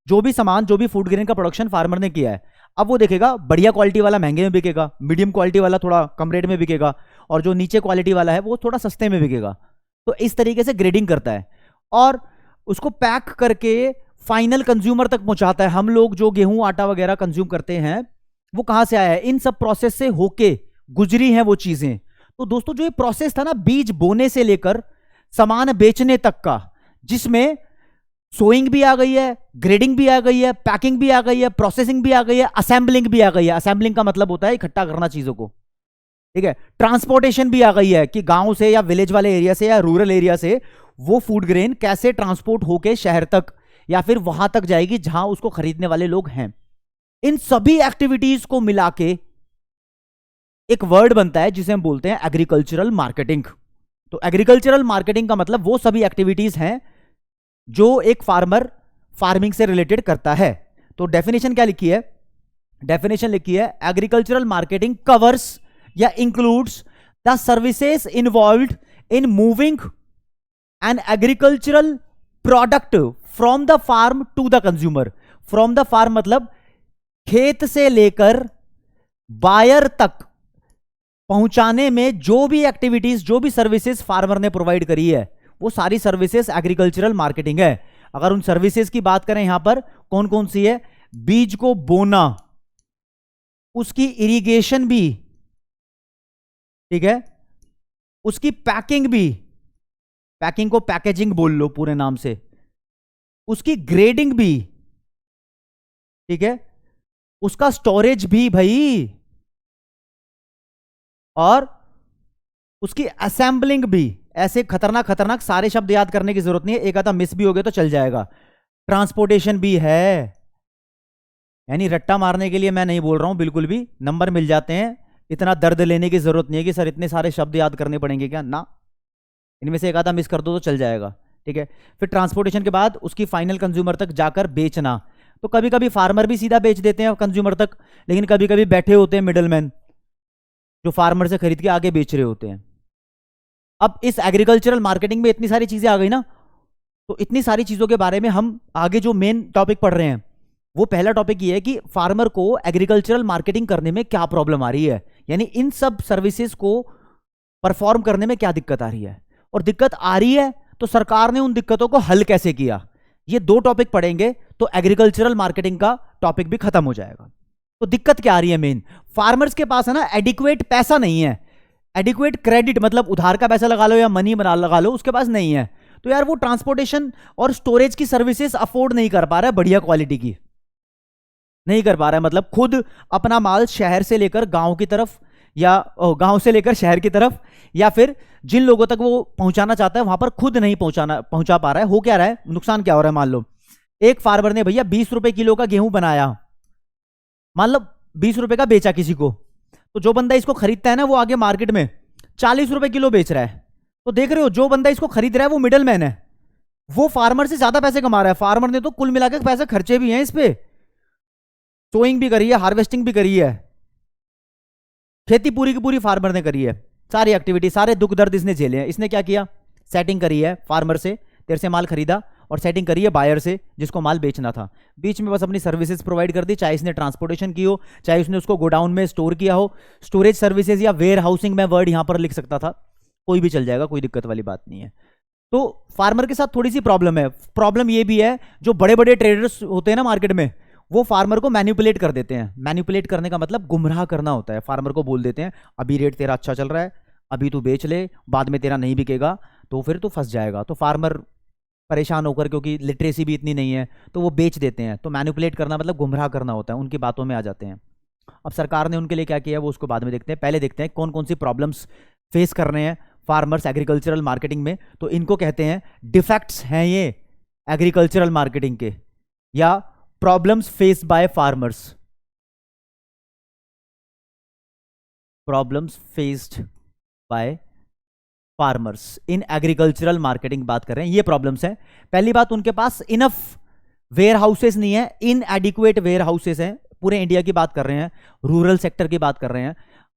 जो भी सामान जो भी फूड ग्रेन का प्रोडक्शन फार्मर ने किया है, अब वो देखेगा बढ़िया क्वालिटी वाला महंगे में बिकेगा, मीडियम क्वालिटी वाला थोड़ा कम रेट में बिकेगा, और जो नीचे क्वालिटी वाला है वो थोड़ा सस्ते में बिकेगा। तो इस तरीके से ग्रेडिंग करता है और उसको पैक करके फाइनल कंज्यूमर तक पहुंचाता है। हम लोग जो गेहूं आटा वगैरह कंज्यूम करते हैं वो कहां से आया है, इन सब प्रोसेस से होके गुजरी हैं वो चीजें। तो दोस्तों जो ये प्रोसेस था ना, बीज बोने से लेकर सामान बेचने तक का, जिसमें सोइंग भी आ गई है, ग्रेडिंग भी आ गई है, पैकिंग भी आ गई है, प्रोसेसिंग भी आ गई है, असेंबलिंग भी आ गई है। असेंबलिंग का मतलब होता है इकट्ठा करना चीजों को, ठीक है। ट्रांसपोर्टेशन भी आ गई है कि गांव से या विलेज वाले एरिया से या रूरल एरिया से वो फूड ग्रेन कैसे ट्रांसपोर्ट होके शहर तक या फिर वहां तक जाएगी जहां उसको खरीदने वाले लोग हैं। इन सभी एक्टिविटीज को मिला के एक वर्ड बनता है जिसे हम बोलते हैं एग्रीकल्चरल मार्केटिंग। तो एग्रीकल्चरल मार्केटिंग का मतलब वो सभी एक्टिविटीज हैं जो एक फार्मर फार्मिंग से रिलेटेड करता है। तो डेफिनेशन क्या लिखी है, डेफिनेशन लिखी है एग्रीकल्चरल मार्केटिंग कवर्स या includes the services involved in moving an agricultural product from the farm to the consumer. From the farm मतलब खेत से लेकर बायर तक पहुंचाने में जो भी एक्टिविटीज जो भी सर्विसेज फार्मर ने प्रोवाइड करी है वो सारी सर्विसेज एग्रीकल्चरल मार्केटिंग है। अगर उन सर्विसेज की बात करें यहां पर कौन कौन सी है, बीज को बोना, उसकी इरिगेशन भी, ठीक है, उसकी पैकिंग भी, पैकिंग को पैकेजिंग बोल लो पूरे नाम से, उसकी ग्रेडिंग भी, ठीक है, उसका स्टोरेज भी भाई, और उसकी असेंबलिंग भी। ऐसे खतरनाक खतरनाक सारे शब्द याद करने की जरूरत नहीं है, एक आधा मिस भी हो गया तो चल जाएगा। ट्रांसपोर्टेशन भी है, यानी रट्टा मारने के लिए मैं नहीं बोल रहा हूं, बिल्कुल भी नंबर मिल जाते हैं। इतना दर्द लेने की जरूरत नहीं है कि सर इतने सारे शब्द याद करने पड़ेंगे क्या, ना, इनमें से एक आधा मिस कर दो तो चल जाएगा। ठीक है, फिर ट्रांसपोर्टेशन के बाद उसकी फाइनल कंज्यूमर तक जाकर बेचना। तो कभी कभी फार्मर भी सीधा बेच देते हैं कंज्यूमर तक, लेकिन कभी कभी बैठे होते हैं मिडलमैन जो फार्मर से खरीद के आगे बेच रहे होते हैं। अब इस एग्रीकल्चरल मार्केटिंग में इतनी सारी चीजें आ गई ना, तो इतनी सारी चीजों के बारे में हम आगे जो मेन टॉपिक पढ़ रहे हैं, वो पहला टॉपिक ये है कि फार्मर को एग्रीकल्चरल मार्केटिंग करने में क्या प्रॉब्लम आ रही है, यानी इन सब सर्विसेज को परफॉर्म करने में क्या दिक्कत आ रही है, और दिक्कत आ रही है तो सरकार ने उन दिक्कतों को हल कैसे किया। ये दो टॉपिक पढ़ेंगे तो एग्रीकल्चरल मार्केटिंग का टॉपिक भी खत्म हो जाएगा। तो दिक्कत क्या आ रही है मेन, फार्मर्स के पास है ना एडिक्वेट पैसा नहीं है, एडिक्वेट क्रेडिट मतलब उधार का पैसा लगा लो या मनी बना लगा लो, उसके पास नहीं है। तो यार वो ट्रांसपोर्टेशन और स्टोरेज की सर्विसेज अफोर्ड नहीं कर पा रहा है, बढ़िया क्वालिटी की नहीं कर पा रहा है, मतलब खुद अपना माल शहर से लेकर गांव की तरफ, या गांव से लेकर शहर की तरफ, या फिर जिन लोगों तक वो पहुंचाना चाहता है वहां पर खुद नहीं पहुंचा पा रहा है। हो क्या रहा है, नुकसान क्या हो रहा है, मान लो एक फार्मर ने भैया 20 रुपए किलो का गेहूं बनाया, मान लो 20 रुपए का बेचा किसी को, तो जो बंदा इसको खरीदता है ना वो आगे मार्केट में 40 रुपए किलो बेच रहा है। तो देख रहे हो जो बंदा इसको खरीद रहा है वो मिडल मैन है, वो फार्मर से ज्यादा पैसे कमा रहा है। फार्मर ने तो कुल मिलाकर पैसे खर्चे भी हैं इस पे, सोइंग भी करी है, हार्वेस्टिंग भी करी है, खेती पूरी की पूरी फार्मर ने करी है, सारी एक्टिविटी सारे दुख दर्द इसने झेले हैं। इसने क्या किया, सेटिंग करी है फार्मर से, तेरे से माल खरीदा, और सेटिंग करी है बायर से जिसको माल बेचना था, बीच में बस अपनी सर्विसेज प्रोवाइड कर दी, चाहे इसने ट्रांसपोर्टेशन की हो, चाहे उसने उसको गोडाउन में स्टोर किया हो, स्टोरेज सर्विसेज या वेयर हाउसिंग में वर्ड यहां पर लिख सकता था, कोई भी चल जाएगा, कोई दिक्कत वाली बात नहीं है। तो फार्मर के साथ थोड़ी सी प्रॉब्लम है, प्रॉब्लम ये भी है जो बड़े बड़े ट्रेडर्स होते हैं ना मार्केट में, वो फार्मर को मैनिपुलेट कर देते हैं। मैनिपुलेट करने का मतलब गुमराह करना होता है, फार्मर को बोल देते हैं अभी रेट तेरा अच्छा चल रहा है, अभी तू बेच ले, बाद में तेरा नहीं बिकेगा तो फिर तू फंस जाएगा। तो फार्मर परेशान होकर, क्योंकि लिटरेसी भी इतनी नहीं है, तो वो बेच देते हैं। तो मैनिपुलेट करना मतलब गुमराह करना होता है, उनकी बातों में आ जाते हैं। अब सरकार ने उनके लिए क्या किया वो उसको बाद में देखते हैं, पहले देखते हैं कौन कौन सी प्रॉब्लम्स फेस कर रहे हैं फार्मर्स एग्रीकल्चरल मार्केटिंग में। तो इनको कहते हैं डिफेक्ट्स हैं ये एग्रीकल्चरल मार्केटिंग के, या problems faced by farmers, problems faced by farmers in agricultural marketing बात कर रहे हैं, ये प्रॉब्लम्स हैं। पहली बात, उनके पास इनफ वेयर हाउसेस नहीं है, इन एडिक्वेट वेयर हाउसेस हैं। पूरे इंडिया की बात कर रहे हैं, रूरल सेक्टर की बात कर रहे हैं।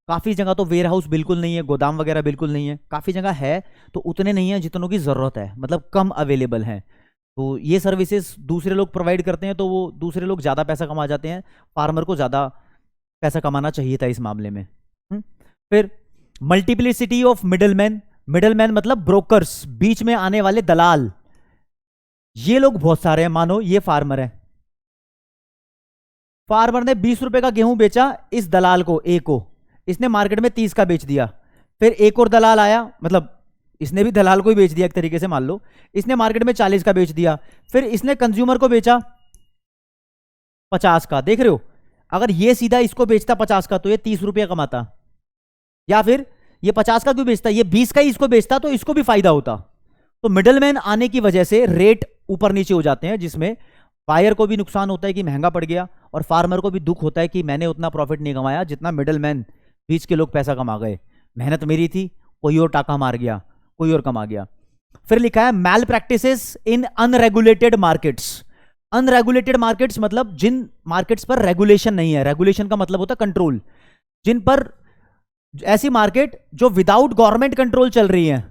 काफी जगह तो वेयर हाउस बिल्कुल नहीं है, गोदाम वगैरह बिल्कुल नहीं है, काफी जगह है तो उतने नहीं है जितनों की जरूरत है, मतलब कम अवेलेबल है। तो ये सर्विसेज दूसरे लोग प्रोवाइड करते हैं, तो वो दूसरे लोग ज्यादा पैसा कमा जाते हैं, फार्मर को ज्यादा पैसा कमाना चाहिए था इस मामले में। फिर मल्टीप्लिसिटी ऑफ मिडलमैन, मिडलमैन मतलब ब्रोकर्स, बीच में आने वाले दलाल, ये लोग बहुत सारे हैं। मानो ये फार्मर है, फार्मर ने 20 रुपए का गेहूं बेचा इस दलाल को, ए को, इसने मार्केट में 30 का बेच दिया। फिर एक और दलाल आया, मतलब इसने भी दलाल को ही बेच दिया एक तरीके से, मान लो इसने मार्केट में 40 का बेच दिया। फिर इसने कंज्यूमर को बेचा 50 का। देख रहे हो, अगर ये सीधा इसको बेचता 50 का तो ये 30 रुपया कमाता, या फिर ये 50 का क्यों बेचता, ये 20 का ही इसको बेचता तो इसको भी फायदा होता। तो मिडलमैन आने की वजह से रेट ऊपर नीचे हो जाते हैं, जिसमें बायर को भी नुकसान होता है कि महंगा पड़ गया, और फार्मर को भी दुख होता है कि मैंने उतना प्रॉफिट नहीं कमाया जितना मिडलमैन बीच के लोग पैसा कमा गए, मेहनत मेरी थी, कोई और टाका मार गया, कोई और कमा गया। फिर लिखा है malpractices in unregulated markets. Unregulated markets मतलब जिन मार्केट्स पर रेगुलेशन नहीं है, रेगुलेशन का मतलब होता है कंट्रोल, जिन पर ऐसी मार्केट जो विदाउट गवर्नमेंट कंट्रोल चल रही है,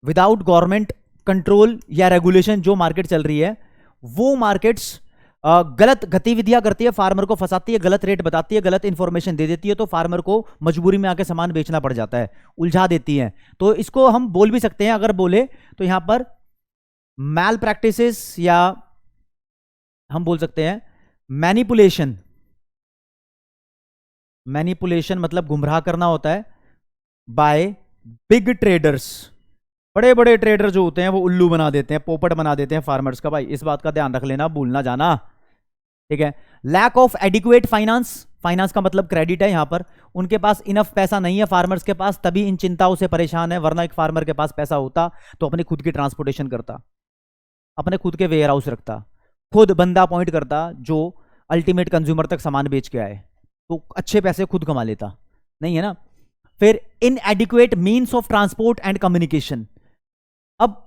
विदाउट गवर्नमेंट कंट्रोल या रेगुलेशन जो मार्केट चल रही है, वो मार्केट्स गलत गतिविधियां करती है, फार्मर को फंसाती है, गलत रेट बताती है, गलत इंफॉर्मेशन दे देती है, तो फार्मर को मजबूरी में आके सामान बेचना पड़ जाता है, उलझा देती है। तो इसको हम बोल भी सकते हैं, अगर बोले तो यहां पर मैल प्रैक्टिसेस, या हम बोल सकते हैं मैनिपुलेशन। मैनिपुलेशन मतलब गुमराह करना होता है बाय बिग ट्रेडर्स। बड़े बड़े ट्रेडर जो होते हैं वो उल्लू बना देते हैं, पोपट बना देते हैं फार्मर्स का। भाई इस बात का ध्यान रख लेना, भूल ना जाना, ठीक है। Lack of adequate finance, finance का मतलब क्रेडिट है यहां पर, उनके पास इनफ पैसा नहीं है फार्मर्स के पास, तभी इन चिंताओं से परेशान है, वरना एक फार्मर के पास पैसा होता तो अपनी खुद की ट्रांसपोर्टेशन करता, अपने खुद के वेयर हाउस रखता, खुद बंदा अपॉइंट करता जो अल्टीमेट कंज्यूमर तक सामान बेच के आए, तो अच्छे पैसे खुद कमा लेता, नहीं है ना। फिर इनएडिक्वेट means of transport and communication, अब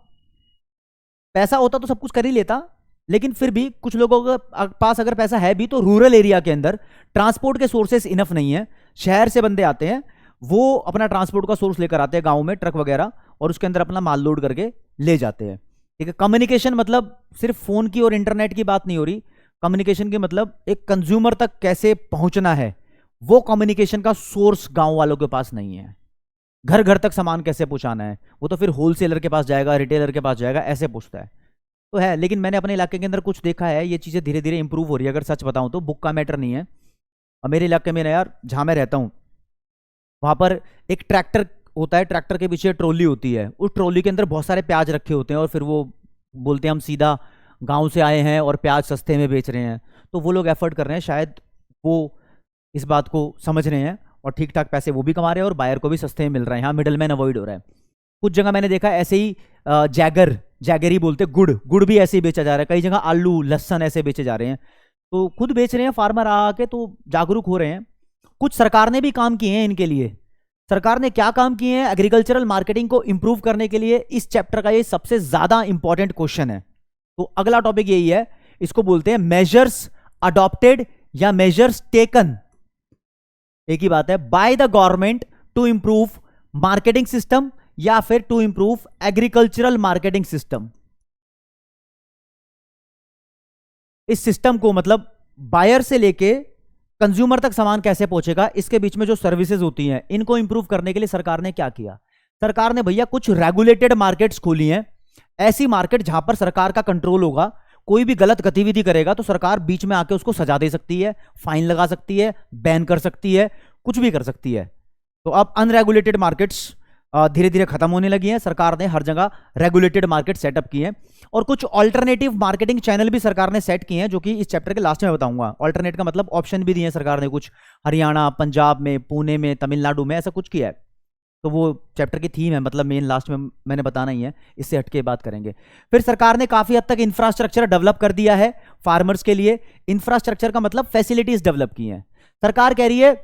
पैसा होता तो सब कुछ कर ही लेता, लेकिन फिर भी कुछ लोगों के पास अगर पैसा है भी तो रूरल एरिया के अंदर ट्रांसपोर्ट के सोर्सेस इनफ नहीं है। शहर से बंदे आते हैं, वो अपना ट्रांसपोर्ट का सोर्स लेकर आते हैं गांव में ट्रक वगैरह, और उसके अंदर अपना माल लोड करके ले जाते हैं, ठीक है। कम्युनिकेशन मतलब सिर्फ फोन की और इंटरनेट की बात नहीं हो रही, कम्युनिकेशन की मतलब एक कंज्यूमर तक कैसे पहुंचना है, वो कम्युनिकेशन का सोर्स गांव वालों के पास नहीं है। घर घर तक सामान कैसे पहुंचाना है, वो तो फिर होलसेलर के पास जाएगा, रिटेलर के पास जाएगा, ऐसे पूछता है तो है। लेकिन मैंने अपने इलाके के अंदर कुछ देखा है, ये चीज़ें धीरे धीरे इंप्रूव हो रही है, अगर सच बताऊं तो, बुक का मैटर नहीं है। और मेरे इलाके में ना यार, जहाँ मैं रहता हूँ वहाँ पर एक ट्रैक्टर होता है, ट्रैक्टर के पीछे ट्रॉली होती है, उस ट्रॉली के अंदर बहुत सारे प्याज रखे होते हैं, और फिर वो बोलते हैं हम सीधा गाँव से आए हैं और प्याज सस्ते में बेच रहे हैं। तो वो लोग एफर्ट कर रहे हैं, शायद वो इस बात को समझ रहे हैं, और ठीक ठाक पैसे वो भी कमा रहे हैं और बायर को भी सस्ते में मिल रहा है, यहाँ मिडल मैन अवॉइड हो रहा है। कुछ जगह मैंने देखा ऐसे ही जैगर ही बोलते, गुड़ भी ऐसे ही बेचा जा रहा है, कई जगह आलू लहसन ऐसे बेचे जा रहे हैं, तो खुद बेच रहे हैं फार्मर आके, तो जागरूक हो रहे हैं। कुछ सरकार ने भी काम किए हैं इनके लिए। सरकार ने क्या काम किए हैं एग्रीकल्चरल मार्केटिंग को इंप्रूव करने के लिए, इस चैप्टर का ये सबसे ज्यादा इंपॉर्टेंट क्वेश्चन है। तो अगला टॉपिक यही है, इसको बोलते हैं मेजर्स अडॉप्टेड या मेजर्स टेकन, एक ही बात है, by the government to improve marketing system या फिर to improve agricultural marketing system. इस सिस्टम को मतलब बायर से लेके कंज्यूमर तक सामान कैसे पहुंचेगा, इसके बीच में जो सर्विसेज होती हैं, इनको इंप्रूव करने के लिए सरकार ने क्या किया। सरकार ने भैया कुछ रेगुलेटेड मार्केट्स खोली हैं, ऐसी मार्केट जहां पर सरकार का कंट्रोल होगा, कोई भी गलत गतिविधि करेगा तो सरकार बीच में आके उसको सजा दे सकती है, फाइन लगा सकती है, बैन कर सकती है, कुछ भी कर सकती है। तो अब अनरेगुलेटेड मार्केट्स धीरे धीरे खत्म होने लगी हैं, सरकार ने हर जगह रेगुलेटेड मार्केट सेटअप किए हैं, और कुछ ऑल्टरनेटिव मार्केटिंग चैनल भी सरकार ने सेट किए हैं, जो कि इस चैप्टर के लास्ट में बताऊंगा। ऑल्टरनेट का मतलब ऑप्शन भी दिए हैं सरकार ने, कुछ हरियाणा, पंजाब में, पुणे में, तमिलनाडु में ऐसा कुछ किया है। तो वो चैप्टर की थीम है, मतलब मेन लास्ट में मैंने बताना ही है, इससे हटके बात करेंगे। फिर सरकार ने काफी हद तक इंफ्रास्ट्रक्चर डेवलप कर दिया है फार्मर्स के लिए। इंफ्रास्ट्रक्चर का मतलब फैसिलिटीज डेवलप की हैं। सरकार कह रही है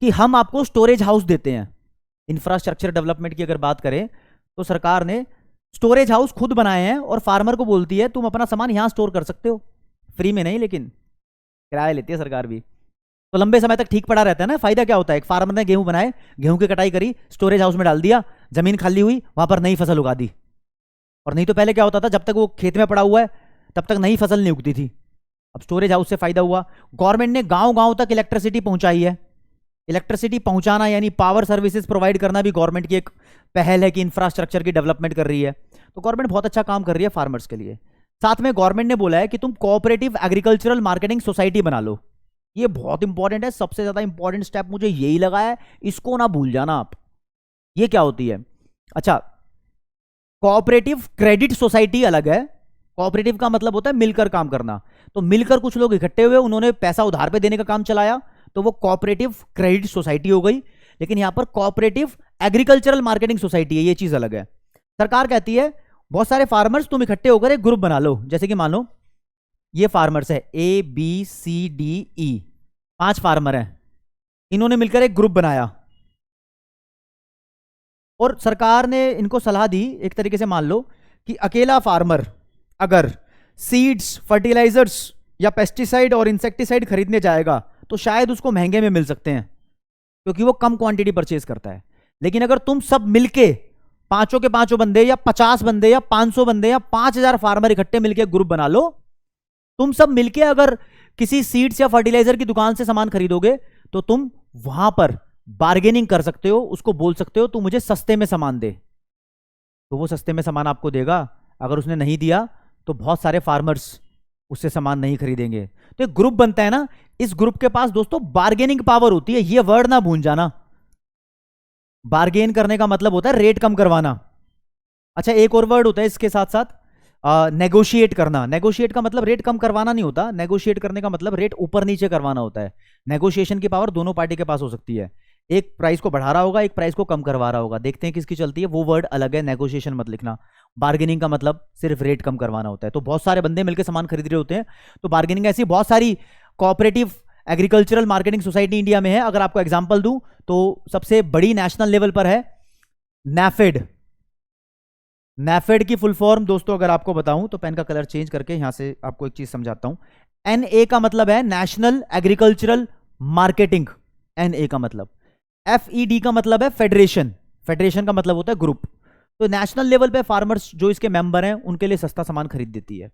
कि हम आपको स्टोरेज हाउस देते हैं। इंफ्रास्ट्रक्चर डेवलपमेंट की अगर बात करें तो सरकार ने स्टोरेज हाउस खुद बनाए हैं, और फार्मर को बोलती है तुम अपना सामान यहां स्टोर कर सकते हो, फ्री में नहीं, लेकिन किराया लेती है सरकार भी। तो लंबे समय तक ठीक पड़ा रहता है ना। फायदा क्या होता है, एक फार्मर ने गेहूं बनाए, गेहूं की कटाई करी, स्टोरेज हाउस में डाल दिया, जमीन खाली हुई, वहां पर नई फसल उगा दी। और नहीं तो पहले क्या होता था, जब तक वो खेत में पड़ा हुआ है तब तक नई फसल नहीं उगती थी। अब स्टोरेज हाउस से फायदा हुआ। गवर्नमेंट ने गांव गांव तक इलेक्ट्रिसिटी पहुंचाई है। इलेक्ट्रिसिटी पहुंचाना यानी पावर सर्विसेज प्रोवाइड करना भी गवर्नमेंट की एक पहल है कि इंफ्रास्ट्रक्चर की डेवलपमेंट कर रही है। तो गवर्नमेंट बहुत अच्छा काम कर रही है फार्मर्स के लिए। साथ में गवर्नमेंट ने बोला है कि तुम कोऑपरेटिव एग्रीकल्चरल मार्केटिंग सोसाइटी बना लो। ये बहुत इंपॉर्टेंट है, सबसे ज्यादा इंपॉर्टेंट स्टेप मुझे यही लगा है, इसको ना भूल जाना आप। ये क्या होती है? अच्छा, कोऑपरेटिव क्रेडिट सोसाइटी अलग है। कोऑपरेटिव का मतलब होता है मिलकर काम करना। तो मिलकर कुछ लोग इकट्ठे हुए, उन्होंने पैसा उधार पे देने का काम चलाया, तो वो कोऑपरेटिव क्रेडिट सोसाइटी हो गई। लेकिन यहां पर कोऑपरेटिव एग्रीकल्चरल मार्केटिंग सोसाइटी है, ये चीज अलग है। सरकार कहती है बहुत सारे फार्मर्स तुम इकट्ठे होकर एक ग्रुप बना लो। जैसे कि मान लो ये फार्मर्स है ABCDE, 5 फार्मर हैं, इन्होंने मिलकर एक ग्रुप बनाया और सरकार ने इनको सलाह दी एक तरीके से, मान लो कि अकेला फार्मर अगर सीड्स, फर्टिलाइजर्स या पेस्टिसाइड और इंसेक्टिसाइड खरीदने जाएगा तो शायद उसको महंगे में मिल सकते हैं क्योंकि वो कम क्वांटिटी परचेज करता है। लेकिन अगर तुम सब मिलके, पांचों के पांचों बंदे या 50 बंदे या 500 बंदे या 5000 फार्मर इकट्ठे मिलके ग्रुप बना लो, तुम सब मिलके अगर किसी सीड्स या फर्टिलाइजर की दुकान से सामान खरीदोगे तो तुम वहां पर बार्गेनिंग कर सकते हो, उसको बोल सकते हो तू मुझे सस्ते में सामान दे, तो वो सस्ते में सामान आपको देगा। अगर उसने नहीं दिया तो बहुत सारे फार्मर्स उससे सामान नहीं खरीदेंगे। तो एक ग्रुप बनता है ना, इस ग्रुप के पास दोस्तों बार्गेनिंग पावर होती है। ये वर्ड ना भूल जाना। बार्गेन करने का मतलब होता है रेट कम करवाना। अच्छा, एक और वर्ड होता है इसके साथ साथ, नेगोशिएट करना, नेगोशिएट का मतलब रेट कम करवाना नहीं होता, नेगोशिएट करने का मतलब रेट ऊपर नीचे करवाना होता है। नेगोशिएशन की पावर दोनों पार्टी के पास हो सकती है, एक प्राइस को बढ़ा रहा होगा, एक प्राइस को कम करवा रहा होगा, देखते हैं किसकी चलती है, वो वर्ड अलग है, नेगोशिएशन मत लिखना। बार्गेनिंग का मतलब सिर्फ रेट कम करवाना होता है। तो बहुत सारे बंदे मिलकर सामान खरीद रहे होते हैं, तो बार्गेनिंग ऐसी बहुत सारी cooperative agricultural marketing society India में है। अगर आपको एग्जांपल दूं तो सबसे बड़ी नेशनल लेवल पर है नैफेड। नैफेड की फुल फॉर्म दोस्तों अगर आपको बताऊं तो पेन का कलर चेंज करके यहां से आपको एक चीज समझाता हूं। NA का मतलब है नेशनल एग्रीकल्चरल मार्केटिंग, NA का मतलब। FED का मतलब है फेडरेशन, फेडरेशन का मतलब होता है ग्रुप। तो नेशनल लेवल पे फार्मर्स जो इसके मेंबर हैं उनके लिए सस्ता सामान खरीद देती है।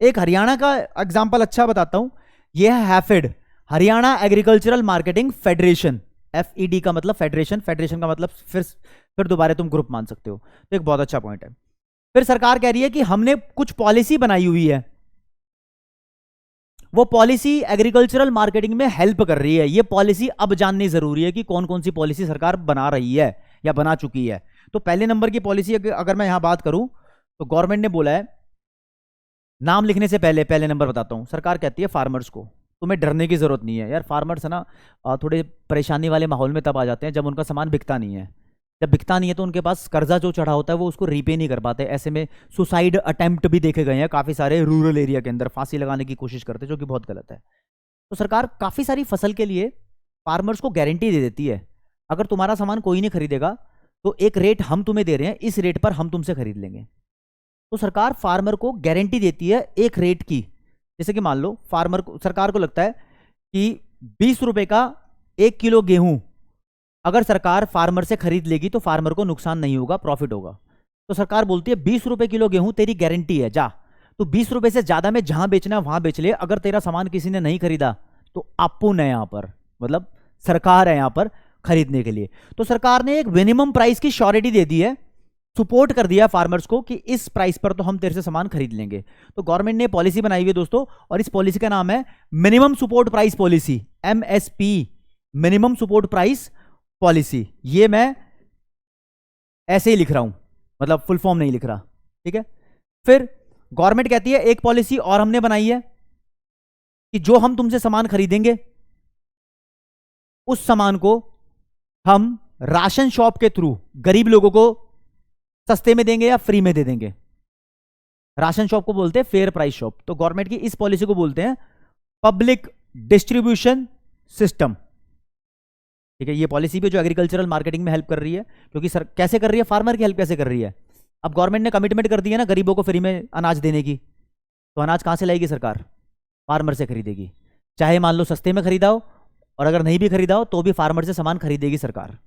एक हरियाणा का एग्जांपल अच्छा बताता हूं, यह है HAFED, Haryana agricultural marketing federation. FED का मतलब फेडरेशन, फेडरेशन का मतलब फिर दोबारा तुम ग्रुप मान सकते हो। तो एक बहुत अच्छा पॉइंट है। फिर सरकार कह रही है कि हमने कुछ पॉलिसी बनाई हुई है, वो पॉलिसी एग्रीकल्चरल मार्केटिंग में हेल्प कर रही है। ये पॉलिसी अब जाननी जरूरी है कि कौन कौन सी पॉलिसी सरकार बना रही है या बना चुकी है। तो पहले नंबर की पॉलिसी अगर मैं यहां बात करूं तो गवर्नमेंट ने बोला है, नाम लिखने से पहले पहले नंबर बताता हूं, सरकार कहती है फार्मर्स को तुम्हें डरने की जरूरत नहीं है। यार फार्मर्स है ना थोड़े परेशानी वाले माहौल में तब आ जाते हैं जब उनका सामान बिकता नहीं है। जब बिकता नहीं है तो उनके पास कर्जा जो चढ़ा होता है वो उसको रीपे नहीं कर पाते। ऐसे में सुसाइड अटेम्प्ट भी देखे गए हैं काफी सारे रूरल एरिया के अंदर, फांसी लगाने की कोशिश करते हैं जो कि बहुत गलत है। तो सरकार काफी सारी फसल के लिए फार्मर्स को गारंटी दे देती है, अगर तुम्हारा सामान कोई नहीं खरीदेगा तो एक रेट हम तुम्हें दे रहे हैं, इस रेट पर हम तुमसे खरीद लेंगे। तो सरकार फार्मर को गारंटी देती है एक रेट की। जैसे कि मान लो फार्मर को, सरकार को लगता है कि 20 रुपए का 1 किलो गेहूं अगर सरकार फार्मर से खरीद लेगी तो फार्मर को नुकसान नहीं होगा, प्रॉफिट होगा। तो सरकार बोलती है 20 रुपए किलो गेहूं तेरी गारंटी है, जा तो 20 रुपए से ज्यादा में जहां बेचना है वहां बेच ले। अगर तेरा सामान किसी ने नहीं खरीदा तो अपुन है यहां पर, मतलब सरकार है यहां पर खरीदने के लिए। तो सरकार ने एक मिनिमम प्राइस की श्योरिटी दे दी है, सपोर्ट कर दिया फार्मर्स को कि इस प्राइस पर तो हम तेरे से सामान खरीद लेंगे। तो गवर्नमेंट ने पॉलिसी बनाई हुई है दोस्तों, और इस पॉलिसी का नाम है minimum support price policy, MSP, minimum support price policy. ये मैं ऐसे ही लिख रहा हूं, मतलब फुल फॉर्म नहीं लिख रहा, ठीक है। फिर गवर्नमेंट कहती है एक पॉलिसी और हमने बनाई है कि जो हम तुमसे सामान खरीदेंगे उस सामान को हम राशन शॉप के थ्रू गरीब लोगों को सस्ते में देंगे या फ्री में दे देंगे। राशन शॉप को बोलते हैं फेयर प्राइस शॉप। तो गवर्नमेंट की इस पॉलिसी को बोलते हैं पब्लिक डिस्ट्रीब्यूशन सिस्टम, ठीक है। ये पॉलिसी भी जो एग्रीकल्चरल मार्केटिंग में हेल्प कर रही है, क्योंकि सर कैसे कर रही है, फार्मर की हेल्प कैसे कर रही है। अब गवर्नमेंट ने कमिटमेंट कर दी है ना गरीबों को फ्री में अनाज देने की, तो अनाज कहां से लाएगी सरकार, फार्मर से खरीदेगी। चाहे मान लो सस्ते में खरीदा हो, और अगर नहीं भी खरीदा हो तो भी फार्मर से सामान खरीदेगी सरकार।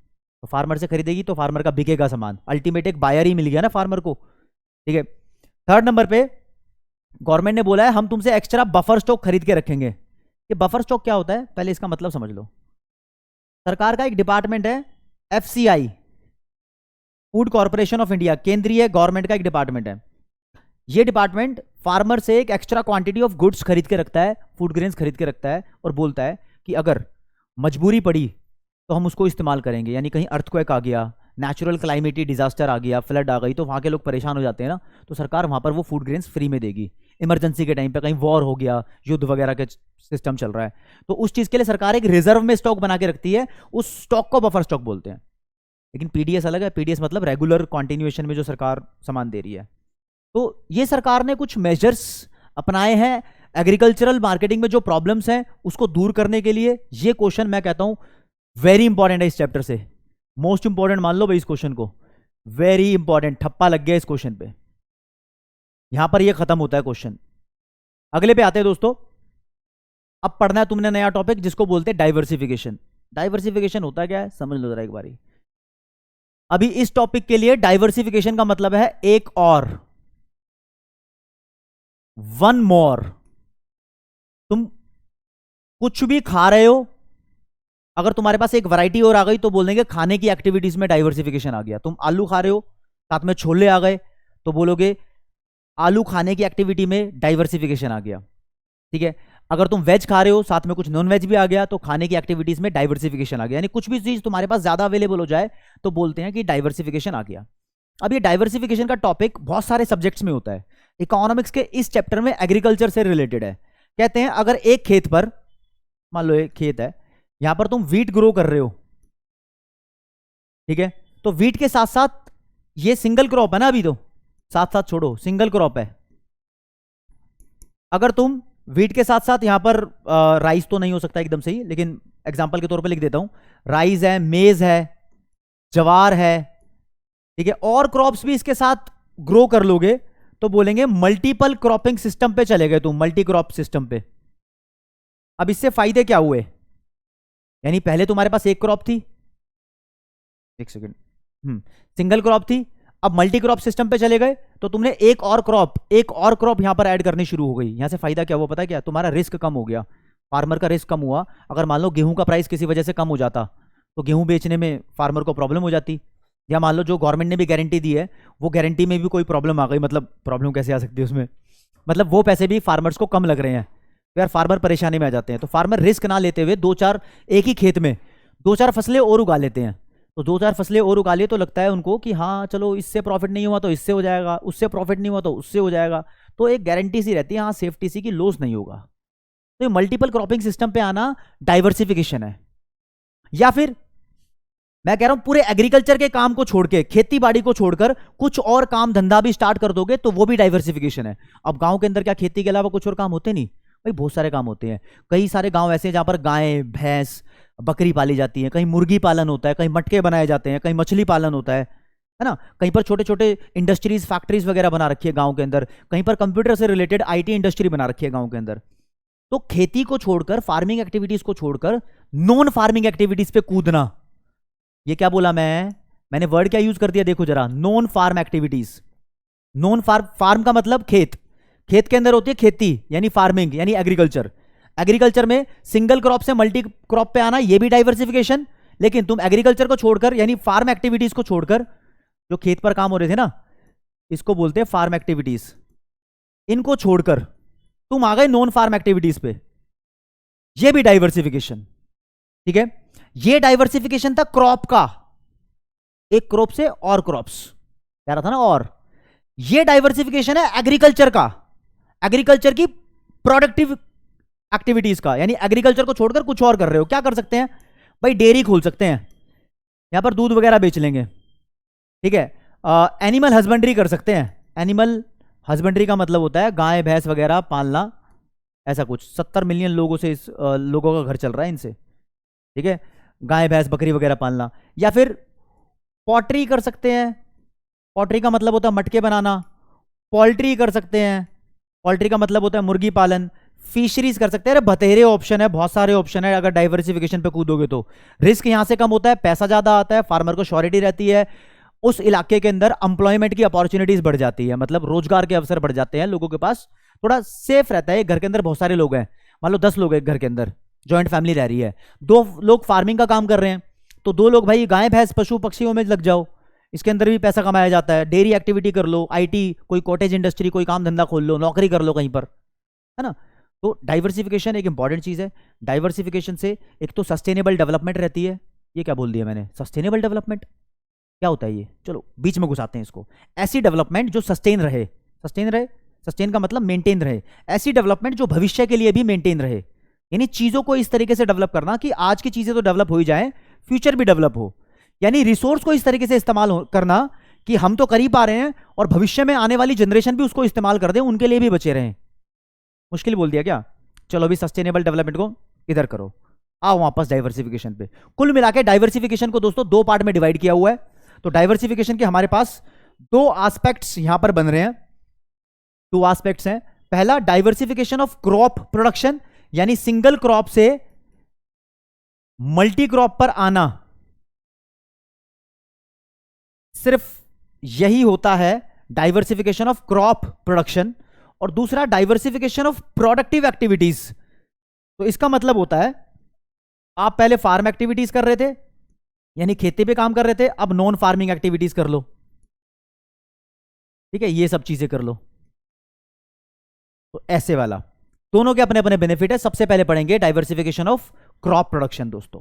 तो फार्मर से खरीदेगी तो फार्मर का बिकेगा सामान, अल्टीमेट एक बायर ही मिल गया ना फार्मर को, ठीक है। थर्ड नंबर पे गवर्नमेंट ने बोला है हम तुमसे एक्स्ट्रा बफर स्टॉक खरीद के रखेंगे। ये बफर स्टॉक क्या होता है पहले इसका मतलब समझ लो। सरकार का एक डिपार्टमेंट है FCI, food corporation of India, केंद्रीय गवर्नमेंट का एक डिपार्टमेंट है। ये डिपार्टमेंट फार्मर से एक एक्स्ट्रा क्वांटिटी ऑफ गुड्स खरीद के रखता है, फूड ग्रेन्स खरीद के रखता है, और बोलता है कि अगर मजबूरी पड़ी तो हम उसको इस्तेमाल करेंगे। यानी कहीं अर्थक्वेक आ गया, नेचुरल क्लाइमेटी डिजास्टर आ गया, फ्लड आ गई, तो वहाँ के लोग परेशान हो जाते हैं ना, तो सरकार वहाँ पर वो फूड ग्रेन्स फ्री में देगी। इमरजेंसी के टाइम पे कहीं वॉर हो गया, युद्ध वगैरह के सिस्टम चल रहा है, तो उस चीज़ के लिए सरकार एक रिजर्व में स्टॉक बना के रखती है, उस स्टॉक को बफर स्टॉक बोलते हैं। लेकिन PDS अलग है, PDS मतलब रेगुलर कॉन्टिन्यूएशन में जो सरकार सामान दे रही है। तो ये सरकार ने कुछ मेजर्स अपनाए हैं एग्रीकल्चरल मार्केटिंग में जो प्रॉब्लम्स हैं उसको दूर करने के लिए। ये क्वेश्चन मैं कहता हूं वेरी इंपॉर्टेंट है इस चैप्टर से, मोस्ट इंपॉर्टेंट मान लो भाई इस क्वेश्चन को, वेरी इंपॉर्टेंट, ठप्पा लग गया इस क्वेश्चन पे। यहां पर ये खत्म होता है क्वेश्चन। अगले पे आते हैं दोस्तों। अब पढ़ना है तुमने नया टॉपिक जिसको बोलते हैं डाइवर्सिफिकेशन। डाइवर्सिफिकेशन होता क्या है समझ लो जरा एक बारी। अभी इस टॉपिक के लिए डाइवर्सिफिकेशन का मतलब है एक और, वन मोर। तुम कुछ भी खा रहे हो, अगर तुम्हारे पास एक वैरायटी और आ गई तो बोल देंगे खाने की एक्टिविटीज में डाइवर्सिफिकेशन आ गया। तुम आलू खा रहे हो साथ में छोले आ गए तो बोलोगे आलू खाने की एक्टिविटी में डाइवर्सिफिकेशन आ गया, ठीक है। अगर तुम वेज खा रहे हो साथ में कुछ नॉन वेज भी आ गया तो खाने की एक्टिविटीज में डाइवर्सिफिकेशन आ गया। यानी कुछ भी चीज तुम्हारे पास ज्यादा अवेलेबल हो जाए तो बोलते हैं कि डाइवर्सिफिकेशन आ गया। अब ये डाइवर्सिफिकेशन का टॉपिक बहुत सारे सब्जेक्ट्स में होता है, इकोनॉमिक्स के इस चैप्टर में एग्रीकल्चर से रिलेटेड है। कहते हैं अगर एक खेत पर, मान लो एक खेत है, यहां पर तुम वीट ग्रो कर रहे हो, ठीक है, तो वीट के साथ साथ ये सिंगल क्रॉप है ना, अभी तो साथ साथ छोड़ो, सिंगल क्रॉप है। अगर तुम वीट के साथ साथ यहां पर राइस तो नहीं हो सकता एकदम सही, लेकिन एग्जांपल के तौर पे लिख देता हूं, राइस है, मेज है, जवार है, ठीक है, और क्रॉप्स भी इसके साथ ग्रो कर लोगे तो बोलेंगे मल्टीपल क्रॉपिंग सिस्टम पे चले गए तुम, मल्टी क्रॉप सिस्टम पे। अब इससे फायदे क्या हुए, यानी पहले तुम्हारे पास एक क्रॉप थी, एक सेकेंड, सिंगल क्रॉप थी, अब मल्टी क्रॉप सिस्टम पे चले गए तो तुमने एक और क्रॉप यहां पर ऐड करनी शुरू हो गई। यहां से फायदा क्या हुआ पता है क्या, तुम्हारा रिस्क कम हो गया, फार्मर का रिस्क कम हुआ। अगर मान लो गेहूं का प्राइस किसी वजह से कम हो जाता तो गेहूं बेचने में फार्मर को प्रॉब्लम हो जाती, या मान लो जो गवर्नमेंट ने भी गारंटी दी है वो गारंटी में भी कोई प्रॉब्लम आ गई, मतलब प्रॉब्लम कैसे आ सकती है उसमें, मतलब वो पैसे भी फार्मर्स को कम लग रहे हैं तो यार फार्मर परेशानी में आ जाते हैं। तो फार्मर रिस्क ना लेते हुए दो चार, एक ही खेत में दो चार फसलें और उगा लेते हैं। तो दो चार फसलें और उगा लिए तो लगता है उनको कि हाँ चलो इससे प्रॉफिट नहीं हुआ तो इससे हो जाएगा, उससे प्रॉफिट नहीं हुआ तो उससे हो जाएगा, तो एक गारंटी सी रहती है, हाँ सेफ्टी सी कि लॉस नहीं होगा। तो मल्टीपल क्रॉपिंग सिस्टम पे आना डाइवर्सिफिकेशन है। या फिर मैं कह रहा हूं पूरे एग्रीकल्चर के काम को छोड़ के, खेती बाड़ी को छोड़कर कुछ और काम धंधा भी स्टार्ट कर दोगे तो वो भी डाइवर्सिफिकेशन है। अब गांव के अंदर क्या खेती के अलावा कुछ और काम होते नहीं भाई, बहुत सारे काम होते हैं। कई सारे गांव ऐसे हैं जहां पर गाय, भैंस, बकरी पाली जाती है, कहीं मुर्गी पालन होता है, कहीं मटके बनाए जाते हैं, कहीं मछली पालन होता है ना, कहीं पर छोटे छोटे इंडस्ट्रीज, फैक्ट्रीज वगैरह बना रखी है गांव के अंदर, कहीं पर कंप्यूटर से रिलेटेड आईटी इंडस्ट्री बना रखी है गांव के अंदर। तो खेती को छोड़कर, फार्मिंग एक्टिविटीज को छोड़कर नॉन फार्मिंग एक्टिविटीज पे कूदना, ये क्या बोला मैंने वर्ड क्या यूज कर दिया, देखो जरा, non farm activities. Non farm का मतलब खेत, खेत के अंदर होती है खेती यानी फार्मिंग यानी एग्रीकल्चर। एग्रीकल्चर में सिंगल क्रॉप से मल्टी क्रॉप पे आना, ये भी डाइवर्सिफिकेशन। लेकिन तुम एग्रीकल्चर को छोड़कर यानी फार्म एक्टिविटीज को छोड़कर, जो खेत पर काम हो रहे थे ना, इसको बोलते हैं फार्म एक्टिविटीज, इनको छोड़कर तुम आ गए नॉन फार्म एक्टिविटीज पे, ये भी डाइवर्सिफिकेशन, ठीक है। ये डाइवर्सिफिकेशन था क्रॉप का, एक क्रॉप से और क्रॉप्स कह रहा था ना, और ये डाइवर्सिफिकेशन है एग्रीकल्चर का, एग्रीकल्चर की प्रोडक्टिव एक्टिविटीज का, यानी एग्रीकल्चर को छोड़कर कुछ और कर रहे हो। क्या कर सकते हैं भाई, डेयरी खोल सकते हैं, यहां पर दूध वगैरह बेच लेंगे, ठीक है। एनिमल हस्बेंड्री कर सकते हैं, एनिमल हस्बेंड्री का मतलब होता है गाय भैंस वगैरह पालना, ऐसा कुछ 70 मिलियन लोगों से लोगों का घर चल रहा है इनसे, ठीक है, गाय भैंस बकरी वगैरह पालना। या फिर पॉटरी कर सकते हैं, पॉटरी का मतलब होता है मटके बनाना। पोल्ट्री कर सकते हैं, पोल्ट्री का मतलब होता है मुर्गी पालन। फिशरीज कर सकते हैं, अरे बतेरे ऑप्शन है, बहुत सारे ऑप्शन है। अगर डाइवर्सिफिकेशन पे कूदोगे तो रिस्क यहां से कम होता है, पैसा ज्यादा आता है, फार्मर को श्योरिटी रहती है, उस इलाके के अंदर एम्प्लॉयमेंट की अपॉर्चुनिटीज बढ़ जाती है, मतलब रोजगार के अवसर बढ़ जाते हैं, लोगों के पास थोड़ा सेफ रहता है। एक घर के अंदर बहुत सारे लोग हैं, मान लो 10 लोग एक घर के अंदर, जॉइंट फैमिली रह रही है, 2 लोग फार्मिंग का काम कर रहे हैं, तो 2 लोग भाई गाय भैंस पशु पक्षियों में लग जाओ, इसके अंदर भी पैसा कमाया जाता है। डेयरी एक्टिविटी कर लो, आईटी, कोई कॉटेज इंडस्ट्री, कोई काम धंधा खोल लो, नौकरी कर लो कहीं पर, है ना। तो डाइवर्सिफिकेशन एक इंपॉर्टेंट चीज है। डाइवर्सिफिकेशन से एक तो सस्टेनेबल डेवलपमेंट रहती है, ये क्या बोल दिया मैंने, सस्टेनेबल डेवलपमेंट क्या होता है ये, चलो बीच में घुसाते हैं इसको। ऐसी डेवलपमेंट जो सस्टेन रहे, सस्टेन रहे, सस्टेन का मतलब मेंटेन रहे, ऐसी डेवलपमेंट जो भविष्य के लिए भी मेंटेन रहे, यानी चीजों को इस तरीके से डेवलप करना कि आज की चीजें तो डेवलप हो ही जाए, फ्यूचर भी डेवलप हो, यानी रिसोर्स को इस तरीके से इस्तेमाल करना कि हम तो कर ही पा रहे हैं और भविष्य में आने वाली जनरेशन भी उसको इस्तेमाल कर दे, उनके लिए भी बचे रहें। मुश्किल बोल दिया क्या, चलो अभी सस्टेनेबल डेवलपमेंट को इधर करो, आओ वापस डाइवर्सिफिकेशन पे। कुल मिला के डाइवर्सिफिकेशन को दोस्तों 2 पार्ट में डिवाइड किया हुआ है। तो डाइवर्सिफिकेशन के हमारे पास 2 एस्पेक्ट्स यहां पर बन रहे हैं, 2 एस्पेक्ट्स हैं। पहला डाइवर्सिफिकेशन ऑफ क्रॉप प्रोडक्शन, यानी सिंगल क्रॉप से मल्टी क्रॉप पर आना, सिर्फ यही होता है डाइवर्सिफिकेशन ऑफ क्रॉप प्रोडक्शन। और दूसरा डाइवर्सिफिकेशन ऑफ प्रोडक्टिव एक्टिविटीज। तो इसका मतलब होता है आप पहले फार्म एक्टिविटीज कर रहे थे, यानी खेती पे काम कर रहे थे, अब नॉन फार्मिंग एक्टिविटीज कर लो, ठीक है, ये सब चीजें कर लो। तो ऐसे वाला, दोनों के अपने अपने बेनिफिट है। सबसे पहले पढ़ेंगे डाइवर्सिफिकेशन ऑफ क्रॉप प्रोडक्शन दोस्तों।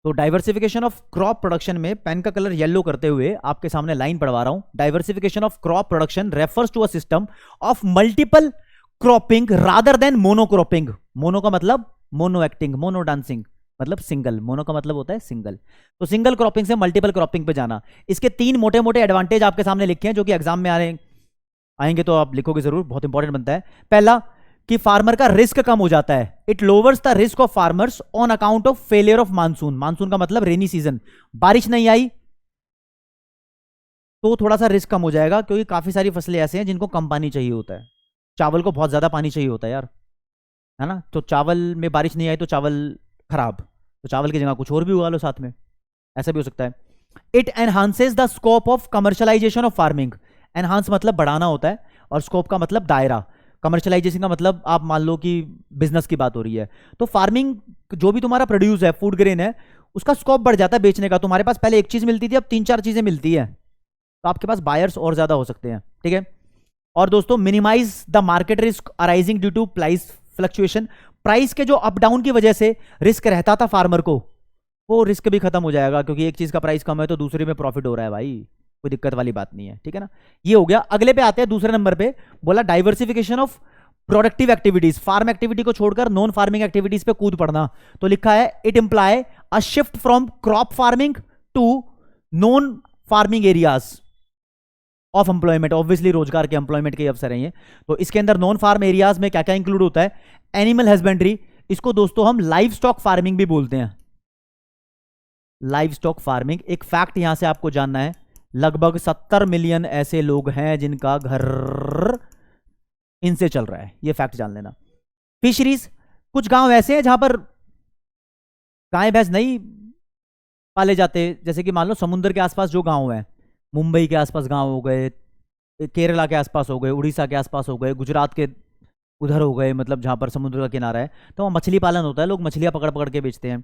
तो डाइवर्सिफिकेशन ऑफ क्रॉप प्रोडक्शन में पेन का कलर येलो करते हुए आपके सामने लाइन पढ़वा रहा हूं। Diversification of crop production refers to a system of multiple cropping rather than monocropping. Mono का मतलब मोनो एक्टिंग, मोनो डांसिंग मतलब सिंगल, मोनो का मतलब होता है सिंगल। तो सिंगल क्रॉपिंग से मल्टीपल क्रॉपिंग पे जाना। इसके 3 मोटे मोटे एडवांटेज आपके सामने लिखे हैं जो कि एग्जाम में आएंगे तो आप लिखोगे जरूर, बहुत इंपॉर्टेंट बनता है। पहला कि फार्मर का रिस्क कम हो जाता है। It louvers the risk of farmers on account of failure of monsoon. Monsoon का मतलब रेनी सीजन, बारिश नहीं आई तो थोड़ा सा रिस्क कम हो जाएगा, क्योंकि काफी सारी फसलें ऐसे हैं जिनको कम पानी चाहिए होता है। चावल को बहुत ज्यादा पानी चाहिए होता है यार, है ना। तो चावल में बारिश नहीं आई तो चावल खराब, तो चावल की जगह कुछ और भी उगा लो साथ में, ऐसा भी हो सकता है। It enhances the scope of commercialisation of farming. Enhance मतलब बढ़ाना होता है, और स्कोप का मतलब दायरा। कमर्शलाइजेशन का मतलब आप मान लो कि बिजनेस की बात हो रही है, तो फार्मिंग जो भी तुम्हारा प्रोड्यूस है, फूड ग्रेन है, उसका स्कोप बढ़ जाता है बेचने का। तुम्हारे पास पहले एक चीज मिलती थी, अब 3-4 चीजें मिलती है, तो आपके पास बायर्स और ज्यादा हो सकते हैं, ठीक है। और दोस्तों minimise the market risk arising due to price fluctuation. Price के जो अप डाउन की वजह से रिस्क रहता था फार्मर को, वो रिस्क भी खत्म हो जाएगा, क्योंकि एक चीज का प्राइस कम है तो दूसरे में प्रॉफिट हो रहा है भाई, कोई दिक्कत वाली बात नहीं है, ठीक है ना। ये हो गया। अगले पे आते हैं, दूसरे नंबर पे बोला diversification of productive activities. Farm activity को छोड़कर नॉन फार्मिंग एक्टिविटीज पे कूद पड़ना। तो लिखा है it imply a shift from crop farming to non farming areas of employment. Obviously रोजगार के एम्प्लॉयमेंट के अवसर हैं ये। तो इसके अंदर नॉन फार्म एरियाज में क्या क्या इंक्लूड होता है? एनिमल हस्बेंड्री, इसको दोस्तों हम लाइव स्टॉक फार्मिंग भी बोलते हैं। लाइव स्टॉक फार्मिंग, एक फैक्ट यहां से आपको जानना है, लगभग 70 मिलियन ऐसे लोग हैं जिनका घर इनसे चल रहा है, ये फैक्ट जान लेना। फिशरीज, कुछ गांव ऐसे हैं जहां पर गाय भैंस नहीं पाले जाते, जैसे कि मान लो समुद्र के आसपास जो गांव है, मुंबई के आसपास गांव हो गए, केरला के आसपास हो गए, उड़ीसा के आसपास हो गए, गुजरात के उधर हो गए, मतलब जहां पर समुद्र का किनारा है, तो वहाँ मछली पालन होता है, लोग मछलियां पकड़ पकड़ के बेचते हैं।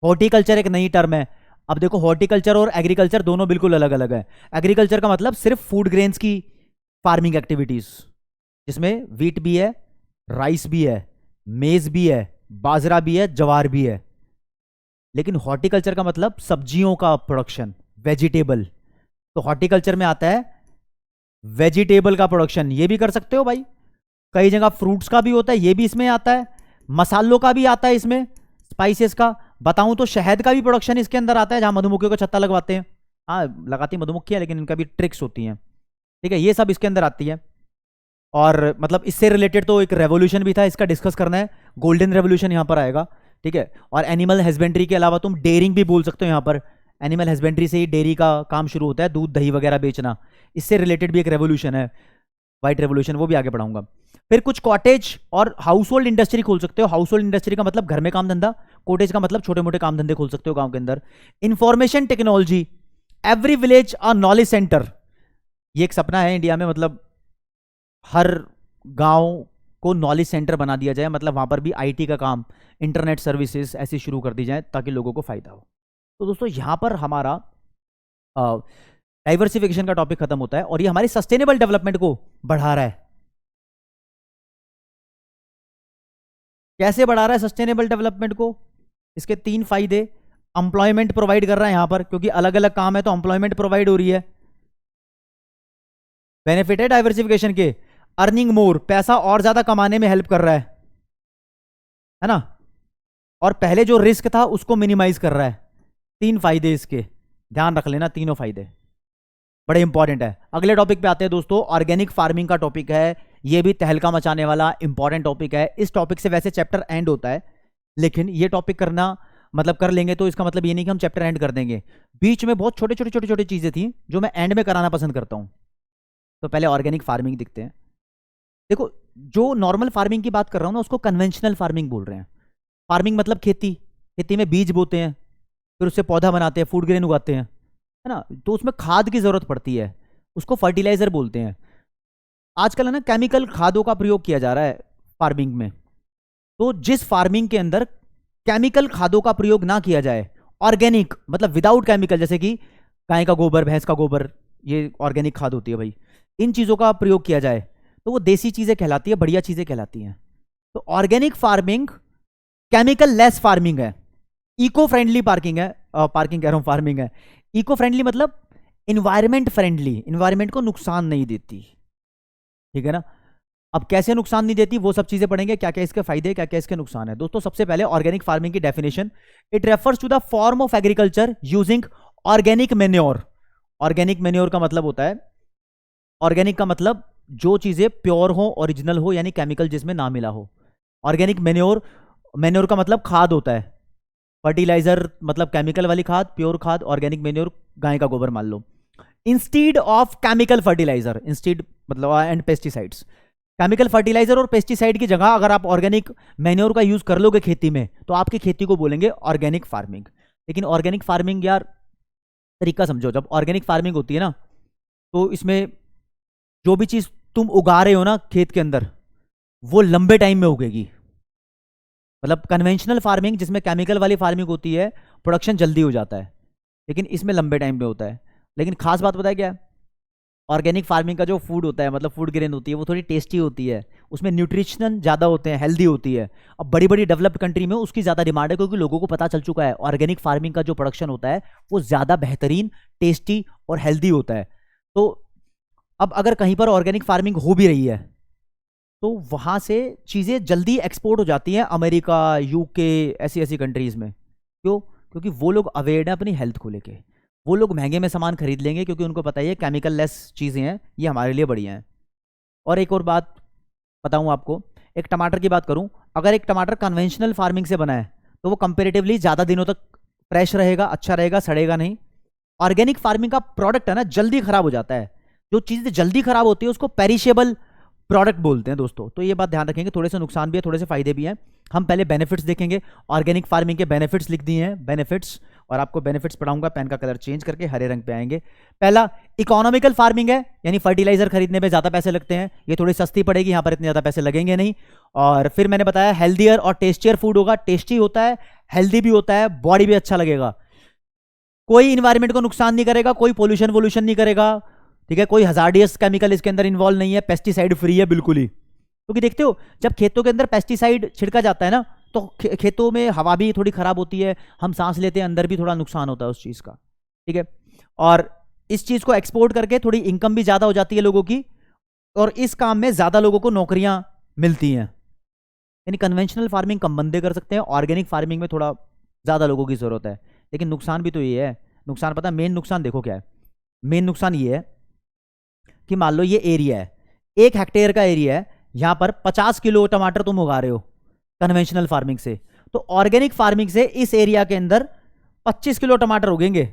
हॉर्टिकल्चर एक नई टर्म है। अब देखो हॉर्टिकल्चर और एग्रीकल्चर दोनों बिल्कुल अलग अलग है। एग्रीकल्चर का मतलब सिर्फ फूड ग्रेन्स की फार्मिंग एक्टिविटीज, जिसमें वीट भी है, राइस भी है, मेज भी है, बाजरा भी है, ज्वार भी है। लेकिन हॉर्टिकल्चर का मतलब सब्जियों का प्रोडक्शन, वेजिटेबल। तो हॉर्टिकल्चर में आता है वेजिटेबल का प्रोडक्शन, ये भी कर सकते हो भाई। कई जगह फ्रूट्स का भी होता है, ये भी इसमें आता है। मसालों का भी आता है इसमें, स्पाइसेस का बताऊं तो शहद का भी प्रोडक्शन इसके अंदर आता है, जहां मधुमक्खियों का छत्ता लगवाते हैं। हाँ लगाती मधुमक्खियां, लेकिन इनका भी ट्रिक्स होती हैं, ठीक है। ये सब इसके अंदर आती है। और मतलब इससे रिलेटेड तो एक रेवोल्यूशन भी था, इसका डिस्कस करना है, गोल्डन रेवोल्यूशन यहां पर आएगा, ठीक है। और एनिमल हस्बेंड्री के अलावा तुम डेयरिंग भी बोल सकते हो। यहां पर एनिमल हस्बेंड्री से ही डेयरी का काम शुरू होता है, दूध दही वगैरह बेचना, इससे रिलेटेड भी एक रेवोल्यूशन है, व्हाइट रेवोल्यूशन, वो भी आगे पढ़ाऊंगा। फिर कुछ कॉटेज और हाउस होल्ड इंडस्ट्री खोल सकते हो। हाउस होल्ड इंडस्ट्री का मतलब घर में काम धंधा, कॉटेज का मतलब छोटे मोटे काम धंधे खोल सकते हो गांव के अंदर। Information technology, every village a knowledge centre, ये एक सपना है इंडिया में, मतलब हर गांव को नॉलेज सेंटर बना दिया जाए, मतलब वहां पर भी आईटी का काम, इंटरनेट सर्विसेज ऐसी शुरू कर दी जाए ताकि लोगों को फायदा हो। तो दोस्तों यहां पर हमारा डाइवर्सिफिकेशन का टॉपिक खत्म होता है, और ये हमारी सस्टेनेबल डेवलपमेंट को बढ़ा रहा है। कैसे बढ़ा रहा है सस्टेनेबल डेवलपमेंट को? इसके 3 फायदे। एम्प्लॉयमेंट प्रोवाइड कर रहा है यहां पर, क्योंकि अलग अलग काम है तो एम्प्लॉयमेंट प्रोवाइड हो रही है। बेनिफिट है डाइवर्सिफिकेशन के, अर्निंग मोर, पैसा और ज्यादा कमाने में हेल्प कर रहा है ना। और पहले जो रिस्क था उसको मिनिमाइज कर रहा है। 3 फायदे इसके, ध्यान रख लेना, तीनों फायदे बड़े इंपॉर्टेंट है। अगले टॉपिक पे आते हैं दोस्तों, ऑर्गेनिक फार्मिंग का टॉपिक है। ये भी तहलका मचाने वाला इंपॉर्टेंट टॉपिक है। इस टॉपिक से वैसे चैप्टर एंड होता है, लेकिन ये टॉपिक करना मतलब कर लेंगे तो इसका मतलब ये नहीं कि हम चैप्टर एंड कर देंगे। बीच में बहुत छोटे छोटे छोटे छोटे चीजें थी जो मैं एंड में कराना पसंद करता हूं। तो पहले ऑर्गेनिक फार्मिंग दिखते हैं। देखो जो नॉर्मल फार्मिंग की बात कर रहा हूं ना, उसको कन्वेंशनल फार्मिंग बोल रहे हैं। फार्मिंग मतलब खेती, खेती में बीज बोते हैं, फिर उससे पौधा बनाते हैं, फूड ग्रेन उगाते हैं, है ना। तो उसमें खाद की जरूरत पड़ती है, उसको फर्टिलाइजर बोलते हैं। आजकल है ना केमिकल खादों का प्रयोग किया जा रहा है फार्मिंग में। तो जिस फार्मिंग के अंदर केमिकल खादों का प्रयोग ना किया जाए, ऑर्गेनिक मतलब विदाउट केमिकल, जैसे कि गाय का गोबर, भैंस का गोबर, ये ऑर्गेनिक खाद होती है भाई, इन चीजों का प्रयोग किया जाए तो वो देसी चीजें कहलाती है, बढ़िया चीजें कहलाती हैं। तो organic farming chemical less farming है। इको फ्रेंडली पार्किंग है, पार्किंग कह रहा हूं, फार्मिंग है। इको फ्रेंडली मतलब इन्वायरमेंट फ्रेंडली, इन्वायरमेंट को नुकसान नहीं देती, ठीक है ना। अब कैसे नुकसान नहीं देती वो सब चीजें पढ़ेंगे, क्या क्या इसके फायदे, क्या क्या इसके नुकसान है। दोस्तों सबसे पहले ऑर्गेनिक फार्मिंग की definition, it refers to the form of agriculture using organic manure. Organic manure का मतलब होता है, ऑर्गेनिक का मतलब जो चीजें प्योर हो, ओरिजिनल हो, यानी केमिकल जिसमें ना मिला हो। ऑर्गेनिक मेन्योर, मेन्योर का मतलब खाद होता है, फर्टिलाइजर मतलब केमिकल वाली खाद, प्योर खाद, ऑर्गेनिक मेन्योर गाय का गोबर मान लो। Instead of chemical fertiliser, instead मतलब एंड पेस्टिसाइड्स, केमिकल फर्टिलाइजर और पेस्टिसाइड की जगह अगर आप ऑर्गेनिक मैन्योर का यूज कर लोगे खेती में, तो आपकी खेती को बोलेंगे ऑर्गेनिक फार्मिंग। लेकिन ऑर्गेनिक फार्मिंग यार तरीका समझो, जब ऑर्गेनिक फार्मिंग होती है ना, तो इसमें जो भी चीज तुम उगा रहे हो ना खेत के अंदर, वो लंबे टाइम में उगेगी। मतलब कन्वेंशनल फार्मिंग जिसमें केमिकल वाली फार्मिंग होती है, प्रोडक्शन जल्दी हो जाता है, लेकिन इसमें लंबे टाइम पे होता है। लेकिन खास बात पता है क्या है, ऑर्गेनिक फार्मिंग का जो फूड होता है, मतलब फूड ग्रेन होती है, वो थोड़ी टेस्टी होती है, उसमें न्यूट्रिशन ज़्यादा होते हैं, हेल्दी होती है। अब बड़ी बड़ी डेवलप्ड कंट्री में उसकी ज़्यादा डिमांड है, क्योंकि लोगों को पता चल चुका है ऑर्गेनिक फार्मिंग का जो प्रोडक्शन होता है वो ज़्यादा बेहतरीन, टेस्टी और हेल्दी होता है। तो अब अगर कहीं पर ऑर्गेनिक फार्मिंग हो भी रही है, तो वहाँ से चीज़ें जल्दी एक्सपोर्ट हो जाती हैं अमेरिका, यूके, ऐसी ऐसी कंट्रीज़ में। क्यों? क्योंकि वो लोग अवेयर हैं अपनी हेल्थ को लेके, वो लोग महंगे में सामान खरीद लेंगे, क्योंकि उनको पता है केमिकल लेस चीज़ें हैं, ये हमारे लिए बढ़िया हैं। और एक और बात बताऊं आपको, एक टमाटर की बात करूं, अगर एक टमाटर कन्वेंशनल फार्मिंग से बना है तो वो कंपेरेटिवली ज़्यादा दिनों तक फ्रेश रहेगा, अच्छा रहेगा, सड़ेगा नहीं। ऑर्गेनिक फार्मिंग का प्रोडक्ट है ना, जल्दी खराब हो जाता है। जो चीज़ें जल्दी खराब होती है उसको पेरिशेबल प्रोडक्ट बोलते हैं दोस्तों। तो ये बात ध्यान रखेंगे, थोड़े से नुकसान भी है, थोड़े से फायदे भी हैं। हम पहले बेनिफिट्स देखेंगे, ऑर्गेनिक फार्मिंग के बेनिफिट्स लिख दिए हैं, बेनिफिट्स, और आपको बेनिफिट्स पढ़ाऊंगा, पेन का कलर चेंज करके हरे रंग पे आएंगे। पहला इकोनॉमिकल फार्मिंग है, यानी फर्टिलाइजर खरीदने में ज्यादा पैसे लगते हैं, ये थोड़ी सस्ती पड़ेगी, यहां पर इतने ज्यादा पैसे लगेंगे नहीं। और फिर मैंने बताया हेल्दियर और टेस्टियर फूड होगा, टेस्टी होता है, हेल्दी भी होता है, बॉडी भी अच्छा लगेगा, कोई इन्वायरमेंट को नुकसान नहीं करेगा, कोई पोल्यूशन वोल्यूशन नहीं करेगा, ठीक है, कोई हजार्डियस केमिकल इसके अंदर इन्वॉल्व नहीं है, पेस्टिसाइड फ्री है बिल्कुल ही। क्योंकि देखते हो जब खेतों के अंदर पेस्टिसाइड छिड़का जाता है ना, तो खेतों में हवा भी थोड़ी खराब होती है, हम सांस लेते हैं, अंदर भी थोड़ा नुकसान होता है उस चीज़ का, ठीक है। और इस चीज़ को एक्सपोर्ट करके थोड़ी इनकम भी ज़्यादा हो जाती है लोगों की, और इस काम में ज़्यादा लोगों को नौकरियां मिलती हैं। यानी कन्वेंशनल फार्मिंग कम बंदे कर सकते हैं, ऑर्गेनिक फार्मिंग में थोड़ा ज़्यादा लोगों की ज़रूरत है। लेकिन नुकसान भी तो ये है, नुकसान पता है, मेन नुकसान देखो क्या है, मेन नुकसान ये है कि मान लो ये एरिया है, 1 हेक्टेयर का एरिया है, यहां पर 50 किलो टमाटर तुम उगा रहे हो कन्वेंशनल फार्मिंग से, तो ऑर्गेनिक फार्मिंग से इस एरिया के अंदर 25 किलो टमाटर उगेंगे।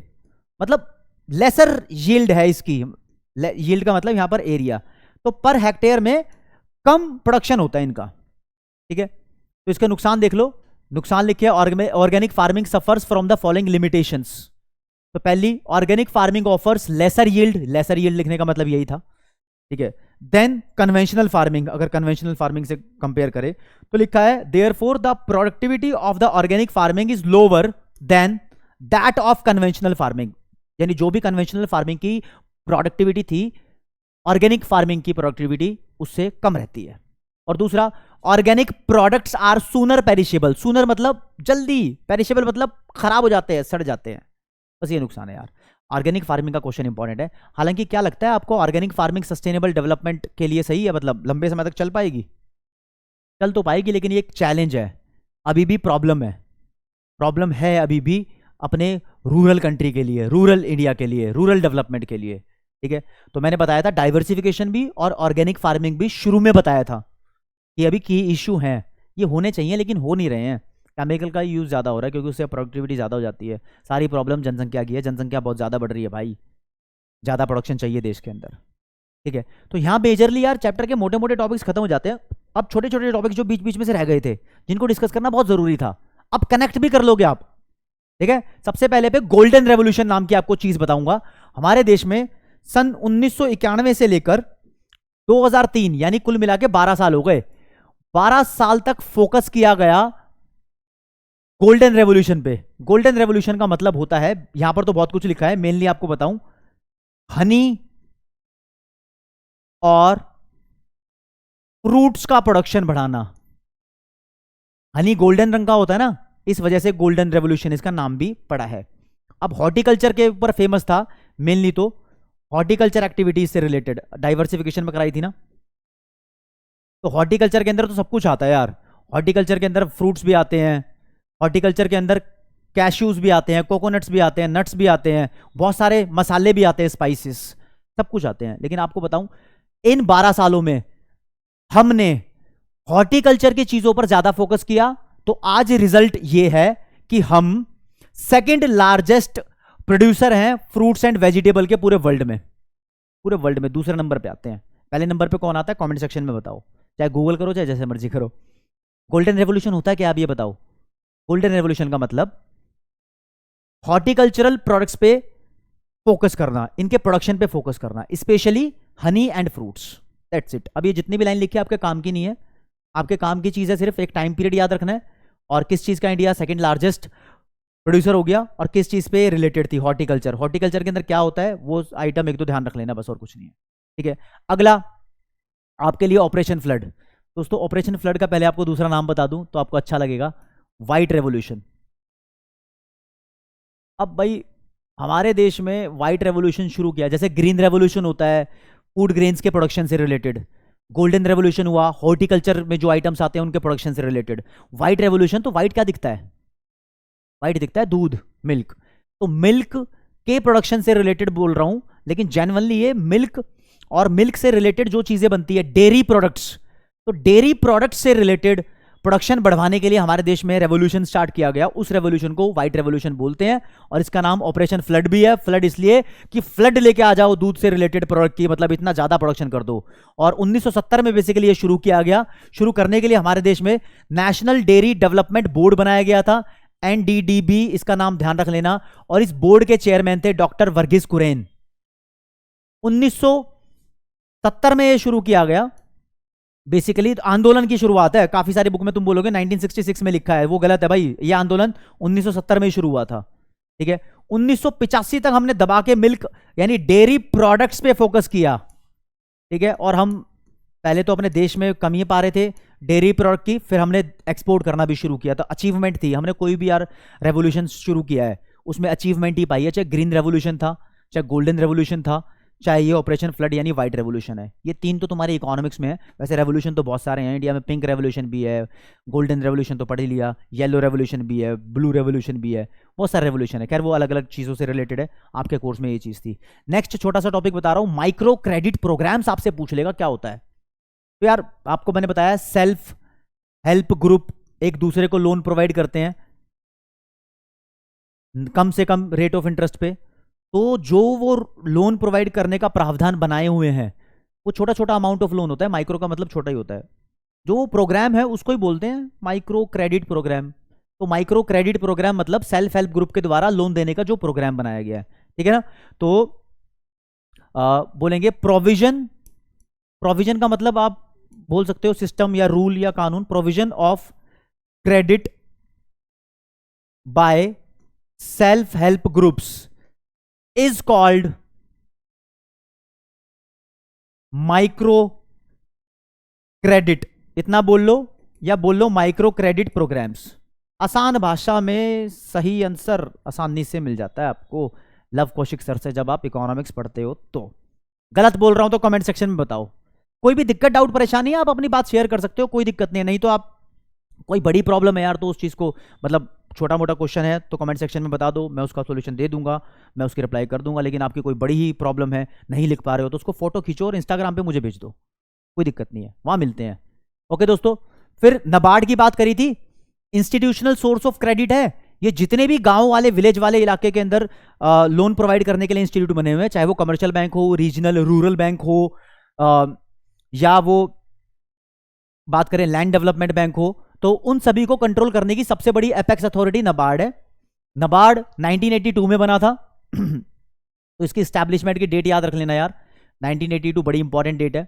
मतलब लेसर यील्ड है इसकी, यील्ड का मतलब यहां पर एरिया, तो पर हेक्टेयर में कम प्रोडक्शन होता है इनका, ठीक है। तो इसका नुकसान देख लो, नुकसान लिखे organic farming suffers from the following limitations. तो पहली, organic farming offers lesser yield, lesser yield लिखने का मतलब यही था, ठीक है। देन कन्वेंशनल फार्मिंग, अगर कन्वेंशनल फार्मिंग से कंपेयर करें तो लिखा है therefore the productivity of the organic farming is lower than that of conventional farming. यानी जो भी कन्वेंशनल फार्मिंग की प्रोडक्टिविटी थी, ऑर्गेनिक फार्मिंग की प्रोडक्टिविटी उससे कम रहती है। और दूसरा, organic products are sooner perishable, sooner मतलब जल्दी, पेरिशेबल मतलब खराब हो जाते हैं, सड़ जाते हैं, बस ये नुकसान है यार। ऑर्गेनिक फार्मिंग का क्वेश्चन इंपॉर्टेंट है। हालांकि क्या लगता है आपको, ऑर्गेनिक फार्मिंग सस्टेनेबल डेवलपमेंट के लिए सही है, मतलब लंबे समय तक चल पाएगी? चल तो पाएगी, लेकिन ये एक चैलेंज है, अभी भी प्रॉब्लम है, प्रॉब्लम है अभी भी अपने रूरल कंट्री के लिए, रूरल इंडिया के लिए, रूरल डेवलपमेंट के लिए, ठीक है। तो मैंने बताया था डाइवर्सिफिकेशन भी और ऑर्गेनिक फार्मिंग भी शुरू में बताया था कि अभी की इशू हैं, ये होने चाहिए लेकिन हो नहीं रहे हैं। केमिकल का यूज़ ज़्यादा हो रहा है क्योंकि उससे प्रोडक्टिविटी ज़्यादा हो जाती है। सारी प्रॉब्लम जनसंख्या की है, जनसंख्या बहुत ज़्यादा बढ़ रही है भाई, ज़्यादा प्रोडक्शन चाहिए देश के अंदर, ठीक है। तो यहाँ मेजरली यार चैप्टर के मोटे मोटे टॉपिक्स खत्म हो जाते हैं। अब छोटे छोटे टॉपिक्स जो बीच बीच में से रह गए थे, जिनको डिस्कस करना बहुत ज़रूरी था, अब कनेक्ट भी कर लोगे आप, ठीक है। सबसे पहले पे गोल्डन रेवोल्यूशन नाम की आपको चीज़ बताऊंगा। हमारे देश में सन 1991 से लेकर 2003, यानी कुल मिला के 12 साल हो गए, 12 साल तक फोकस किया गया गोल्डन रेवोल्यूशन पे। गोल्डन रेवोल्यूशन का मतलब होता है, यहां पर तो बहुत कुछ लिखा है, मेनली आपको बताऊं, हनी और फ्रूट्स का प्रोडक्शन बढ़ाना। हनी गोल्डन रंग का होता है ना, इस वजह से गोल्डन रेवोल्यूशन इसका नाम भी पड़ा है। अब हॉर्टिकल्चर के ऊपर फेमस था मेनली, तो हॉर्टिकल्चर एक्टिविटीज से रिलेटेड डाइवर्सिफिकेशन में कराई थी ना। तो हॉर्टिकल्चर के अंदर तो सब कुछ आता है यार। हॉर्टिकल्चर के अंदर फ्रूट्स भी आते हैं, हॉर्टिकल्चर के अंदर कैश्यूज भी आते हैं, कोकोनट्स भी आते हैं, नट्स भी आते हैं, बहुत सारे मसाले भी आते हैं, स्पाइसेस, सब कुछ आते हैं। लेकिन आपको बताऊं, इन 12 सालों में हमने हॉर्टिकल्चर की चीजों पर ज्यादा फोकस किया, तो आज रिजल्ट ये है कि हम सेकंड लार्जेस्ट प्रोड्यूसर हैं फ्रूट्स एंड वेजिटेबल के पूरे वर्ल्ड में। पूरे वर्ल्ड में दूसरे नंबर पे आते हैं। पहले नंबर पे कौन आता है कमेंट सेक्शन में बताओ, चाहे गूगल करो चाहे जैसे मर्जी करो। गोल्डन रेवोल्यूशन होता है क्या, आप ये बताओ। गोल्डन रेवोल्यूशन का मतलब हॉर्टिकल्चरल प्रोडक्ट्स पे फोकस करना, इनके प्रोडक्शन पे फोकस करना, specially honey and fruits, that's it. अब ये जितनी भी लाइन लिखी है आपके काम की नहीं है, आपके काम की चीज है सिर्फ एक टाइम पीरियड याद रखना है, और किस चीज का इंडिया सेकंड लार्जेस्ट प्रोड्यूसर हो गया, और किस चीज पे रिलेटेड थी, हॉर्टिकल्चर। हॉर्टिकल्चर के अंदर क्या होता है वो आइटम एक दो ध्यान रख लेना बस, और कुछ नहीं है, ठीक है। अगला आपके लिए ऑपरेशन फ्लड। दोस्तों ऑपरेशन फ्लड का पहले आपको दूसरा नाम बता दूं तो आपको अच्छा लगेगा, व्हाइट रेवोल्यूशन। अब भाई हमारे देश में व्हाइट रेवोल्यूशन शुरू किया, जैसे ग्रीन रेवोल्यूशन होता है फूड ग्रेन्स के प्रोडक्शन से रिलेटेड, गोल्डन रेवोल्यूशन हुआ हॉर्टिकल्चर में जो आइटम्स आते हैं उनके प्रोडक्शन से रिलेटेड। व्हाइट रेवोल्यूशन, तो व्हाइट क्या दिखता है, व्हाइट दिखता है दूध, मिल्क। तो मिल्क के प्रोडक्शन से रिलेटेड बोल रहा हूं, लेकिन जेन्युइनली ये मिल्क और मिल्क से रिलेटेड जो चीजें बनती है, डेयरी प्रोडक्ट्स, तो डेयरी प्रोडक्ट्स से रिलेटेड प्रोडक्शन बढ़वाने के लिए हमारे देश में रेवोल्यूशन स्टार्ट किया गया। उस रेवोल्यूशन को व्हाइट रेवोल्यूशन बोलते हैं, और इसका नाम ऑपरेशन फ्लड भी है। फ्लड इसलिए कि फ्लड लेके आ जाओ दूध से रिलेटेड प्रोडक्ट की, मतलब इतना ज्यादा प्रोडक्शन कर दो। और 1970 में बेसिकली ये शुरू किया गया। शुरू करने के लिए हमारे देश में नेशनल डेयरी डेवलपमेंट बोर्ड बनाया गया था, एनडीडीबी इसका नाम ध्यान रख लेना, और इस बोर्ड के चेयरमैन थे डॉक्टर वर्गीस कुरेन। 1970 में यह शुरू किया गया। बेसिकली आंदोलन की शुरुआत है, काफी सारी बुक में तुम बोलोगे 1966 में लिखा है, वो गलत है भाई। यह आंदोलन 1970 में ही शुरू हुआ था, ठीक है। 1985 तक हमने दबा के मिल्क यानी डेयरी प्रोडक्ट्स पे फोकस किया, ठीक है। और हम पहले तो अपने देश में कमी पा रहे थे डेयरी प्रोडक्ट की, फिर हमने एक्सपोर्ट करना भी शुरू किया। तो अचीवमेंट थी, हमने कोई भी यार रेवोल्यूशन शुरू किया है उसमें अचीवमेंट ही पाई है, चाहे ग्रीन रेवोल्यूशन था, चाहे गोल्डन रेवोल्यूशन था, चाहे ये ऑपरेशन फ्लड यानी व्हाइट रेवोल्यूशन है। ये तीन तो तुम्हारे इकोनॉमिक्स में है। वैसे रेवोल्यूशन तो बहुत सारे हैं इंडिया में, पिंक रेवोल्यूशन भी है, गोल्डन रेवोल्यूशन तो पढ़ ही लिया, येलो रेवोल्यूशन भी है, ब्लू रेवोल्यूशन भी है, बहुत सारे रेवोल्यूशन है। खैर वो अलग अलग चीज़ों से रिलेटेड है, आपके कोर्स में ये चीज़ थी। नेक्स्ट छोटा सा टॉपिक बता रहा हूँ, माइक्रो क्रेडिट प्रोग्राम्स आपसे पूछ लेगा क्या होता है। तो यार आपको मैंने बताया सेल्फ हेल्प ग्रुप एक दूसरे को लोन प्रोवाइड करते हैं कम से कम रेट ऑफ इंटरेस्ट पे। तो जो वो लोन प्रोवाइड करने का प्रावधान बनाए हुए हैं वो छोटा छोटा अमाउंट ऑफ लोन होता है, माइक्रो का मतलब छोटा ही होता है। जो प्रोग्राम है उसको ही बोलते हैं माइक्रो क्रेडिट प्रोग्राम। तो माइक्रो क्रेडिट प्रोग्राम मतलब सेल्फ हेल्प ग्रुप के द्वारा लोन देने का जो प्रोग्राम बनाया गया है, ठीक है ना। तो बोलेंगे प्रोविजन। प्रोविजन का मतलब आप बोल सकते हो सिस्टम या रूल या कानून। Provision of credit by self help groups is called micro credit. इतना बोल लो या बोल लो माइक्रो क्रेडिट प्रोग्राम्स। आसान भाषा में सही आंसर आसानी से मिल जाता है आपको लव कौशिक सर से जब आप इकोनॉमिक्स पढ़ते हो। तो गलत बोल रहा हूं तो कमेंट सेक्शन में बताओ। कोई भी दिक्कत डाउट परेशानी है आप अपनी बात शेयर कर सकते हो, कोई दिक्कत नहीं है। नहीं तो आप कोई बड़ी प्रॉब्लम है यार तो उस चीज़ को मतलब छोटा मोटा क्वेश्चन है तो कमेंट सेक्शन में बता दो, मैं उसका सॉल्यूशन दे दूंगा, मैं उसकी रिप्लाई कर दूंगा। लेकिन आपकी कोई बड़ी ही प्रॉब्लम है, नहीं लिख पा रहे हो, तो उसको फोटो खींचो और इंस्टाग्राम पे मुझे भेज दो, कोई दिक्कत नहीं है, वहां मिलते हैं। ओके दोस्तों, फिर नाबार्ड की बात करी थी, इंस्टीट्यूशनल सोर्स ऑफ क्रेडिट है। ये जितने भी गांव वाले विलेज वाले इलाके के अंदर लोन प्रोवाइड करने के लिए इंस्टीट्यूट बने हुए हैं, चाहे वो कमर्शियल बैंक हो, रीजनल रूरल बैंक हो, या वो बात करें लैंड डेवलपमेंट बैंक हो, तो उन सभी को कंट्रोल करने की सबसे बड़ी एपेक्स अथॉरिटी नाबार्ड है। नाबार्ड 1982 में बना था। तो इसकी स्टैब्लिशमेंट की डेट याद रख लेना यार, 1982 बड़ी इंपॉर्टेंट डेट है,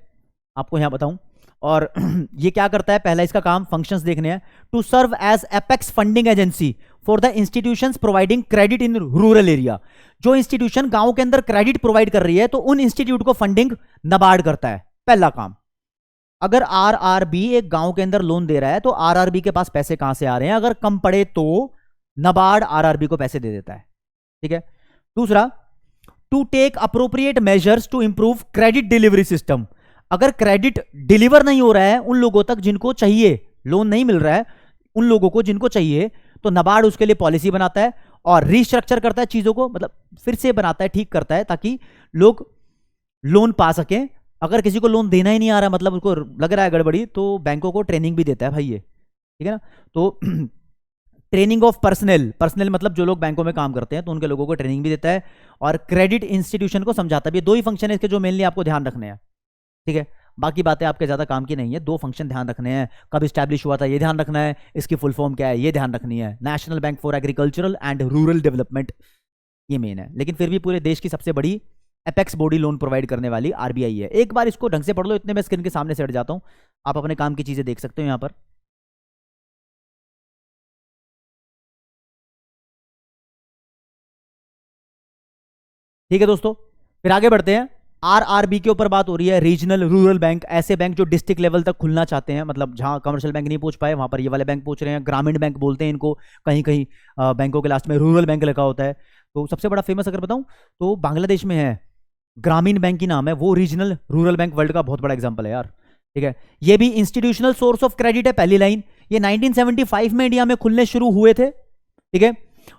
आपको यहां बताऊं। और ये क्या करता है, पहला इसका काम फंक्शंस देखने हैं। To serve as apex funding agency for the institutions providing credit in rural area. जो इंस्टीट्यूशन गांव के अंदर क्रेडिट प्रोवाइड कर रही है तो उन इंस्टीट्यूट को फंडिंग नाबार्ड करता है, पहला काम। अगर आरआरबी एक गांव के अंदर लोन दे रहा है तो आरआरबी के पास पैसे कहां से आ रहे हैं? अगर कम पड़े तो नाबार्ड आरआरबी को पैसे दे देता है। ठीक है। दूसरा, to take appropriate measures to improve credit delivery system. अगर क्रेडिट डिलीवर नहीं हो रहा है उन लोगों तक जिनको चाहिए, लोन नहीं मिल रहा है उन लोगों को जिनको चाहिए, तो नाबार्ड उसके लिए पॉलिसी बनाता है और रीस्ट्रक्चर करता है चीजों को, मतलब फिर से बनाता है, ठीक करता है, ताकि लोग लोन पा सकें। अगर किसी को लोन देना ही नहीं आ रहा, मतलब उसको लग रहा है गड़बड़ी, तो बैंकों को ट्रेनिंग भी देता है भाई ये। ठीक है ना। तो ट्रेनिंग ऑफ पर्सनल, पर्सनल मतलब जो लोग बैंकों में काम करते हैं, तो उनके लोगों को ट्रेनिंग भी देता है और क्रेडिट इंस्टीट्यूशन को समझाता भी है। दो ही फंक्शन है इसके जो मेनली आपको ध्यान रखने हैं। ठीक है। बाकी बातें आपके ज्यादा काम की नहीं है, दो फंक्शन ध्यान रखने हैं। कब स्टैब्लिश हुआ था ये ध्यान रखना है, इसकी फुल फॉर्म क्या है ये ध्यान रखनी है। National bank for agricultural and rural development, ये मेन है। लेकिन फिर भी पूरे देश की सबसे बड़ी एपेक्स बॉडी लोन प्रोवाइड करने वाली आरबीआई है। एक बार इसको ढंग से पढ़ लो, इतने में स्क्रीन के सामने से हट जाता हूं, आप अपने काम की चीजें देख सकते हो यहां पर। ठीक है दोस्तों, फिर आगे बढ़ते हैं। आरआरबी के ऊपर बात हो रही है। रीजनल रूरल बैंक, ऐसे बैंक जो डिस्ट्रिक्ट लेवल तक खुलना चाहते हैं, मतलब जहां कमर्शियल बैंक नहीं पहुंच पाए वहां पर ये वाले बैंक पहुंच रहे हैं। ग्रामीण बैंक बोलते हैं इनको, कहीं कहीं बैंकों के लास्ट में रूरल बैंक लिखा होता है। तो सबसे बड़ा फेमस अगर बताऊं तो बांग्लादेश में है, ग्रामीण बैंक की नाम है वो। रीजनल रूरल बैंक वर्ल्ड का बहुत बड़ा एग्जांपल है यार। ठीक है। ये भी इंस्टीट्यूशनल सोर्स ऑफ क्रेडिट है, पहली लाइन। ये 1975 में इंडिया में खुलने शुरू हुए थे। ठीक है।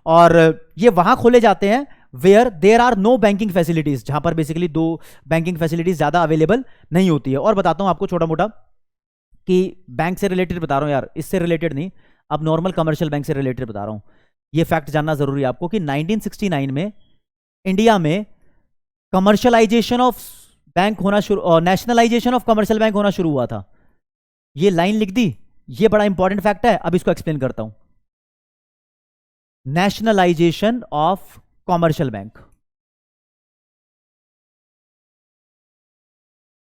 और ये वहां खोले जाते हैं where there are no banking facilities, जहां पर बेसिकली दो बैंकिंग फैसिलिटीज ज्यादा अवेलेबल नहीं होती है। और बताता हूं आपको छोटा मोटा, कि बैंक से रिलेटेड बता रहा हूं यार, इससे रिलेटेड नहीं, अब नॉर्मल कमर्शियल बैंक से रिलेटेड बता रहा हूं। ये फैक्ट जानना जरूरी है आपको कि 1969 में इंडिया में कमर्शलाइजेशन ऑफ बैंक होना शुरू, नेशनलाइजेशन ऑफ कमर्शियल बैंक होना शुरू हुआ था। ये लाइन लिख दी, ये बड़ा इंपॉर्टेंट फैक्ट है। अब इसको एक्सप्लेन करता हूं। नेशनलाइजेशन ऑफ कॉमर्शियल बैंक,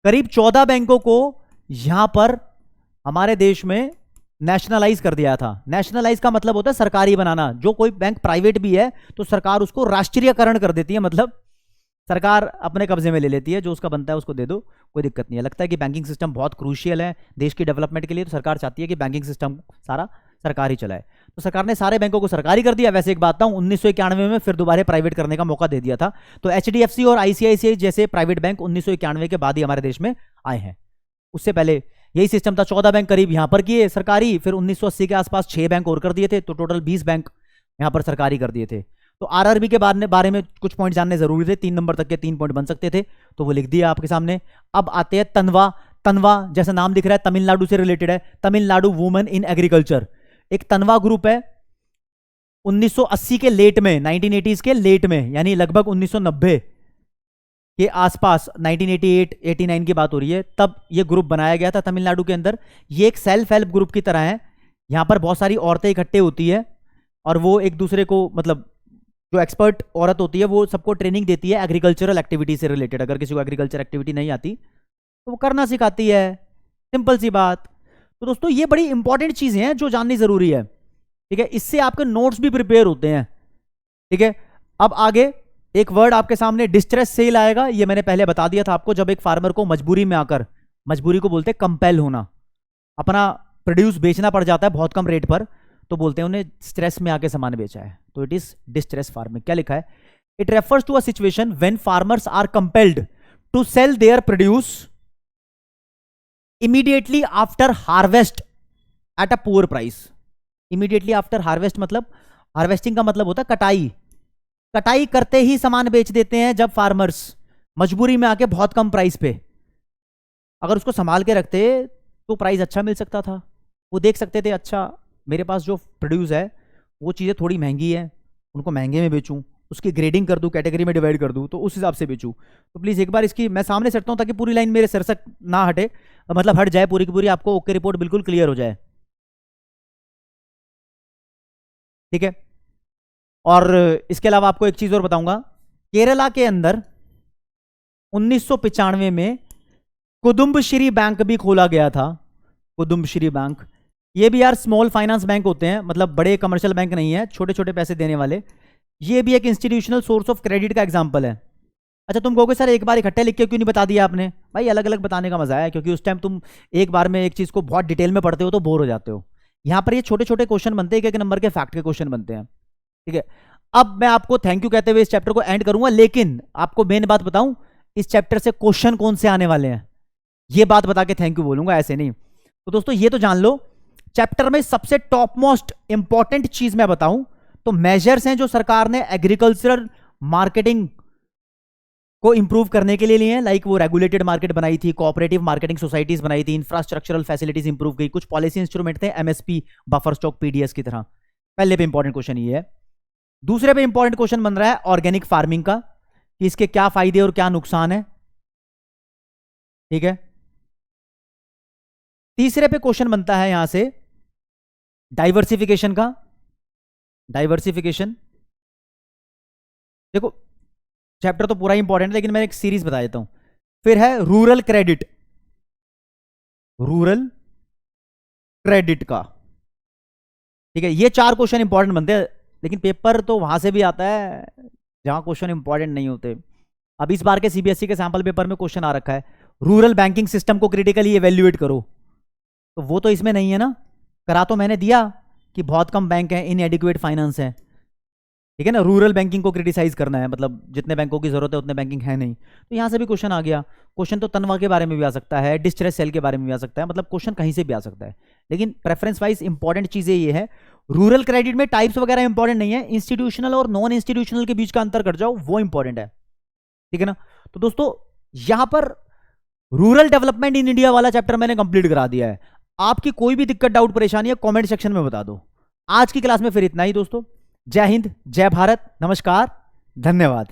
करीब 14 बैंकों को यहां पर हमारे देश में नेशनलाइज कर दिया था। नेशनलाइज का मतलब होता है सरकारी बनाना। जो कोई बैंक प्राइवेट भी है तो सरकार उसको राष्ट्रीयकरण कर देती है, मतलब सरकार अपने कब्जे में ले लेती है, जो उसका बनता है उसको दे दो, कोई दिक्कत नहीं है। लगता है कि बैंकिंग सिस्टम बहुत क्रूशियल है देश की डेवलपमेंट के लिए, तो सरकार चाहती है कि बैंकिंग सिस्टम सारा सरकार ही चलाए। तो सरकार ने सारे बैंकों को सरकारी कर दिया। वैसे एक बात था, 1991 में फिर दोबारा प्राइवेट करने का मौका दे दिया था। तो एचडीएफसी और आईसीआईसीआई जैसे प्राइवेट बैंक 1991 के बाद ही हमारे देश में आए हैं। उससे पहले यही सिस्टम था। 14 बैंक करीब यहां पर किए सरकारी, फिर 1980 के आसपास 6 बैंक और कर दिए थे, तो टोटल 20 बैंक यहां पर सरकारी कर दिए थे। तो आरआरबी के बारे में कुछ पॉइंट जानने जरूरी थे। 3 नंबर तक के 3 पॉइंट बन सकते थे, तो वो लिख दिया आपके सामने। अब आते हैं तनवा। तनवा जैसा नाम दिख रहा है तमिलनाडु से रिलेटेड है, तमिलनाडु वुमेन इन एग्रीकल्चर। एक तनवा ग्रुप है, 1980 के लेट में, 1980s के लेट में, यानी लगभग 1990 के आसपास, 1988 89 की बात हो रही है, तब ये ग्रुप बनाया गया था तमिलनाडु के अंदर। ये एक सेल्फ हेल्प ग्रुप की तरह है। यहां पर बहुत सारी औरतें इकट्ठे होती है और वो एक दूसरे को, मतलब जो एक्सपर्ट औरत होती है वो सबको ट्रेनिंग देती है एग्रीकल्चरल एक्टिविटी से रिलेटेड। अगर किसी को एग्रीकल्चर एक्टिविटी नहीं आती तो वो करना सिखाती है, सिंपल सी बात। तो दोस्तों ये बड़ी इंपॉर्टेंट चीजें हैं जो जाननी जरूरी है। ठीक है। इससे आपके नोट्स भी प्रिपेयर होते हैं। ठीक है। अब आगे एक वर्ड आपके सामने डिस्ट्रेस सेल आएगा। ये मैंने पहले बता दिया था आपको, जब एक फार्मर को मजबूरी में आकर, मजबूरी को बोलते हैं कंपेल होना, अपना प्रोड्यूस बेचना पड़ जाता है बहुत कम रेट पर, तो बोलते हैं उन्हें स्ट्रेस में आके सामान बेचा है, तो इट इज डिस्ट्रेस फार्मिंग। क्या लिखा है? It refers to a situation when farmers are compelled to sell their produce immediately after harvest at a poor price. Immediately after harvest मतलब, हार्वेस्टिंग का मतलब होता है कटाई। कटाई करते ही सामान बेच देते हैं जब फार्मर्स, मजबूरी में आके बहुत कम प्राइस पे। अगर उसको संभाल के रखते तो प्राइस अच्छा मिल सकता था। वो देख सकते थे अच्छा मेरे पास जो प्रोड्यूस है वो चीज़ें थोड़ी महंगी है, उनको महंगे में बेचूं, उसकी ग्रेडिंग कर दूं, कैटेगरी में डिवाइड कर दूं, तो उस हिसाब से बेचूं। तो प्लीज़ एक बार इसकी मैं सामने सकता हूं ताकि पूरी लाइन मेरे सिर से ना हटे, मतलब हट जाए पूरी की पूरी, आपको ओके रिपोर्ट बिल्कुल क्लियर हो जाए। ठीक है। और इसके अलावा आपको एक चीज और बताऊंगा, केरला के अंदर 1995 में कुदुम्बश्री बैंक भी खोला गया था। कुदुम्बश्री बैंक, ये भी यार स्मॉल फाइनेंस बैंक होते हैं, मतलब बड़े कमर्शियल बैंक नहीं है, छोटे छोटे पैसे देने वाले। ये भी एक इंस्टीट्यूशनल सोर्स ऑफ क्रेडिट का एग्जांपल है। अच्छा तुम कहोगे सर एक बार इकट्ठे लिख के क्यों नहीं बता दिया आपने? भाई अलग अलग बताने का मजा है, क्योंकि उस टाइम तुम एक बार में एक चीज को बहुत डिटेल में पढ़ते हो तो बोर हो जाते हो। यहां पर ये छोटे छोटे क्वेश्चन बनते हैं, एक एक नंबर के फैक्ट के क्वेश्चन बनते हैं। ठीक है, अब मैं आपको थैंक यू कहते हुए इस चैप्टर को एंड करूंगा, लेकिन आपको मेन बात बताऊं, इस चैप्टर से क्वेश्चन कौन से आने वाले हैं ये बात बता के थैंक यू बोलूंगा, ऐसे नहीं। तो दोस्तों ये तो जान लो, चैप्टर में सबसे टॉप मोस्ट इंपॉर्टेंट चीज मैं बताऊं तो मेजर्स हैं जो सरकार ने एग्रीकल्चरल मार्केटिंग को इंप्रूव करने के लिए लिए हैं। लाइक वो रेगुलेटेड मार्केट बनाई थी, कोऑपरेटिव मार्केटिंग सोसाइटीज बनाई थी, इंफ्रास्ट्रक्चरल फैसिलिटीज इंप्रूव की, कुछ पॉलिसी इंस्ट्रूमेंट थे एमएसपी, बफर स्टॉक, पीडीएस की तरह। पहले पे इंपॉर्टेंट क्वेश्चन ये है। दूसरे पे इंपॉर्टेंट क्वेश्चन बन रहा है ऑर्गेनिक फार्मिंग का, कि इसके क्या फायदे और क्या नुकसान है। ठीक है, तीसरे पे क्वेश्चन बनता है यहां से डाइवर्सिफिकेशन का। डाइवर्सिफिकेशन देखो चैप्टर तो पूरा इंपॉर्टेंट है, लेकिन मैं एक सीरीज बता देता हूं। फिर है रूरल क्रेडिट, रूरल क्रेडिट का। ठीक है, ये चार क्वेश्चन इंपॉर्टेंट बनते हैं, लेकिन पेपर तो वहां से भी आता है जहां क्वेश्चन इंपॉर्टेंट नहीं होते। अब इस बार के सीबीएसई के सैंपल पेपर में क्वेश्चन आ रखा है रूरल बैंकिंग सिस्टम को क्रिटिकली इवेल्युएट करो, तो वो तो इसमें नहीं है ना। करा तो मैंने दिया कि बहुत कम बैंक है, इनएडिक्वेट फाइनेंस है। ठीक है ना, रूरल बैंकिंग को क्रिटिसाइज करना है, मतलब जितने बैंकों की जरूरत है उतने बैंकिंग है नहीं, तो यहां से भी क्वेश्चन आ गया। क्वेश्चन तो तनवा के बारे में भी आ सकता है, डिस्ट्रेस सेल के बारे में भी आ सकता है, मतलब क्वेश्चन कहीं से भी आ सकता है। लेकिन प्रेफरेंस वाइज इंपॉर्टेंट चीजें ये है, रूरल क्रेडिट में टाइप्स वगैरह इंपॉर्टेंट नहीं है, इंस्टीट्यूशनल और नॉन इंस्टीट्यूशनल के बीच का अंतर कर जाओ, वो इंपॉर्टेंट है। ठीक है ना, तो दोस्तों यहां पर रूरल डेवलपमेंट इन इंडिया वाला चैप्टर मैंने कंप्लीट करा दिया है। आपकी कोई भी दिक्कत, डाउट, परेशानी है कमेंट सेक्शन में बता दो। आज की क्लास में फिर इतना ही दोस्तों। जय हिंद, जय भारत, नमस्कार, धन्यवाद।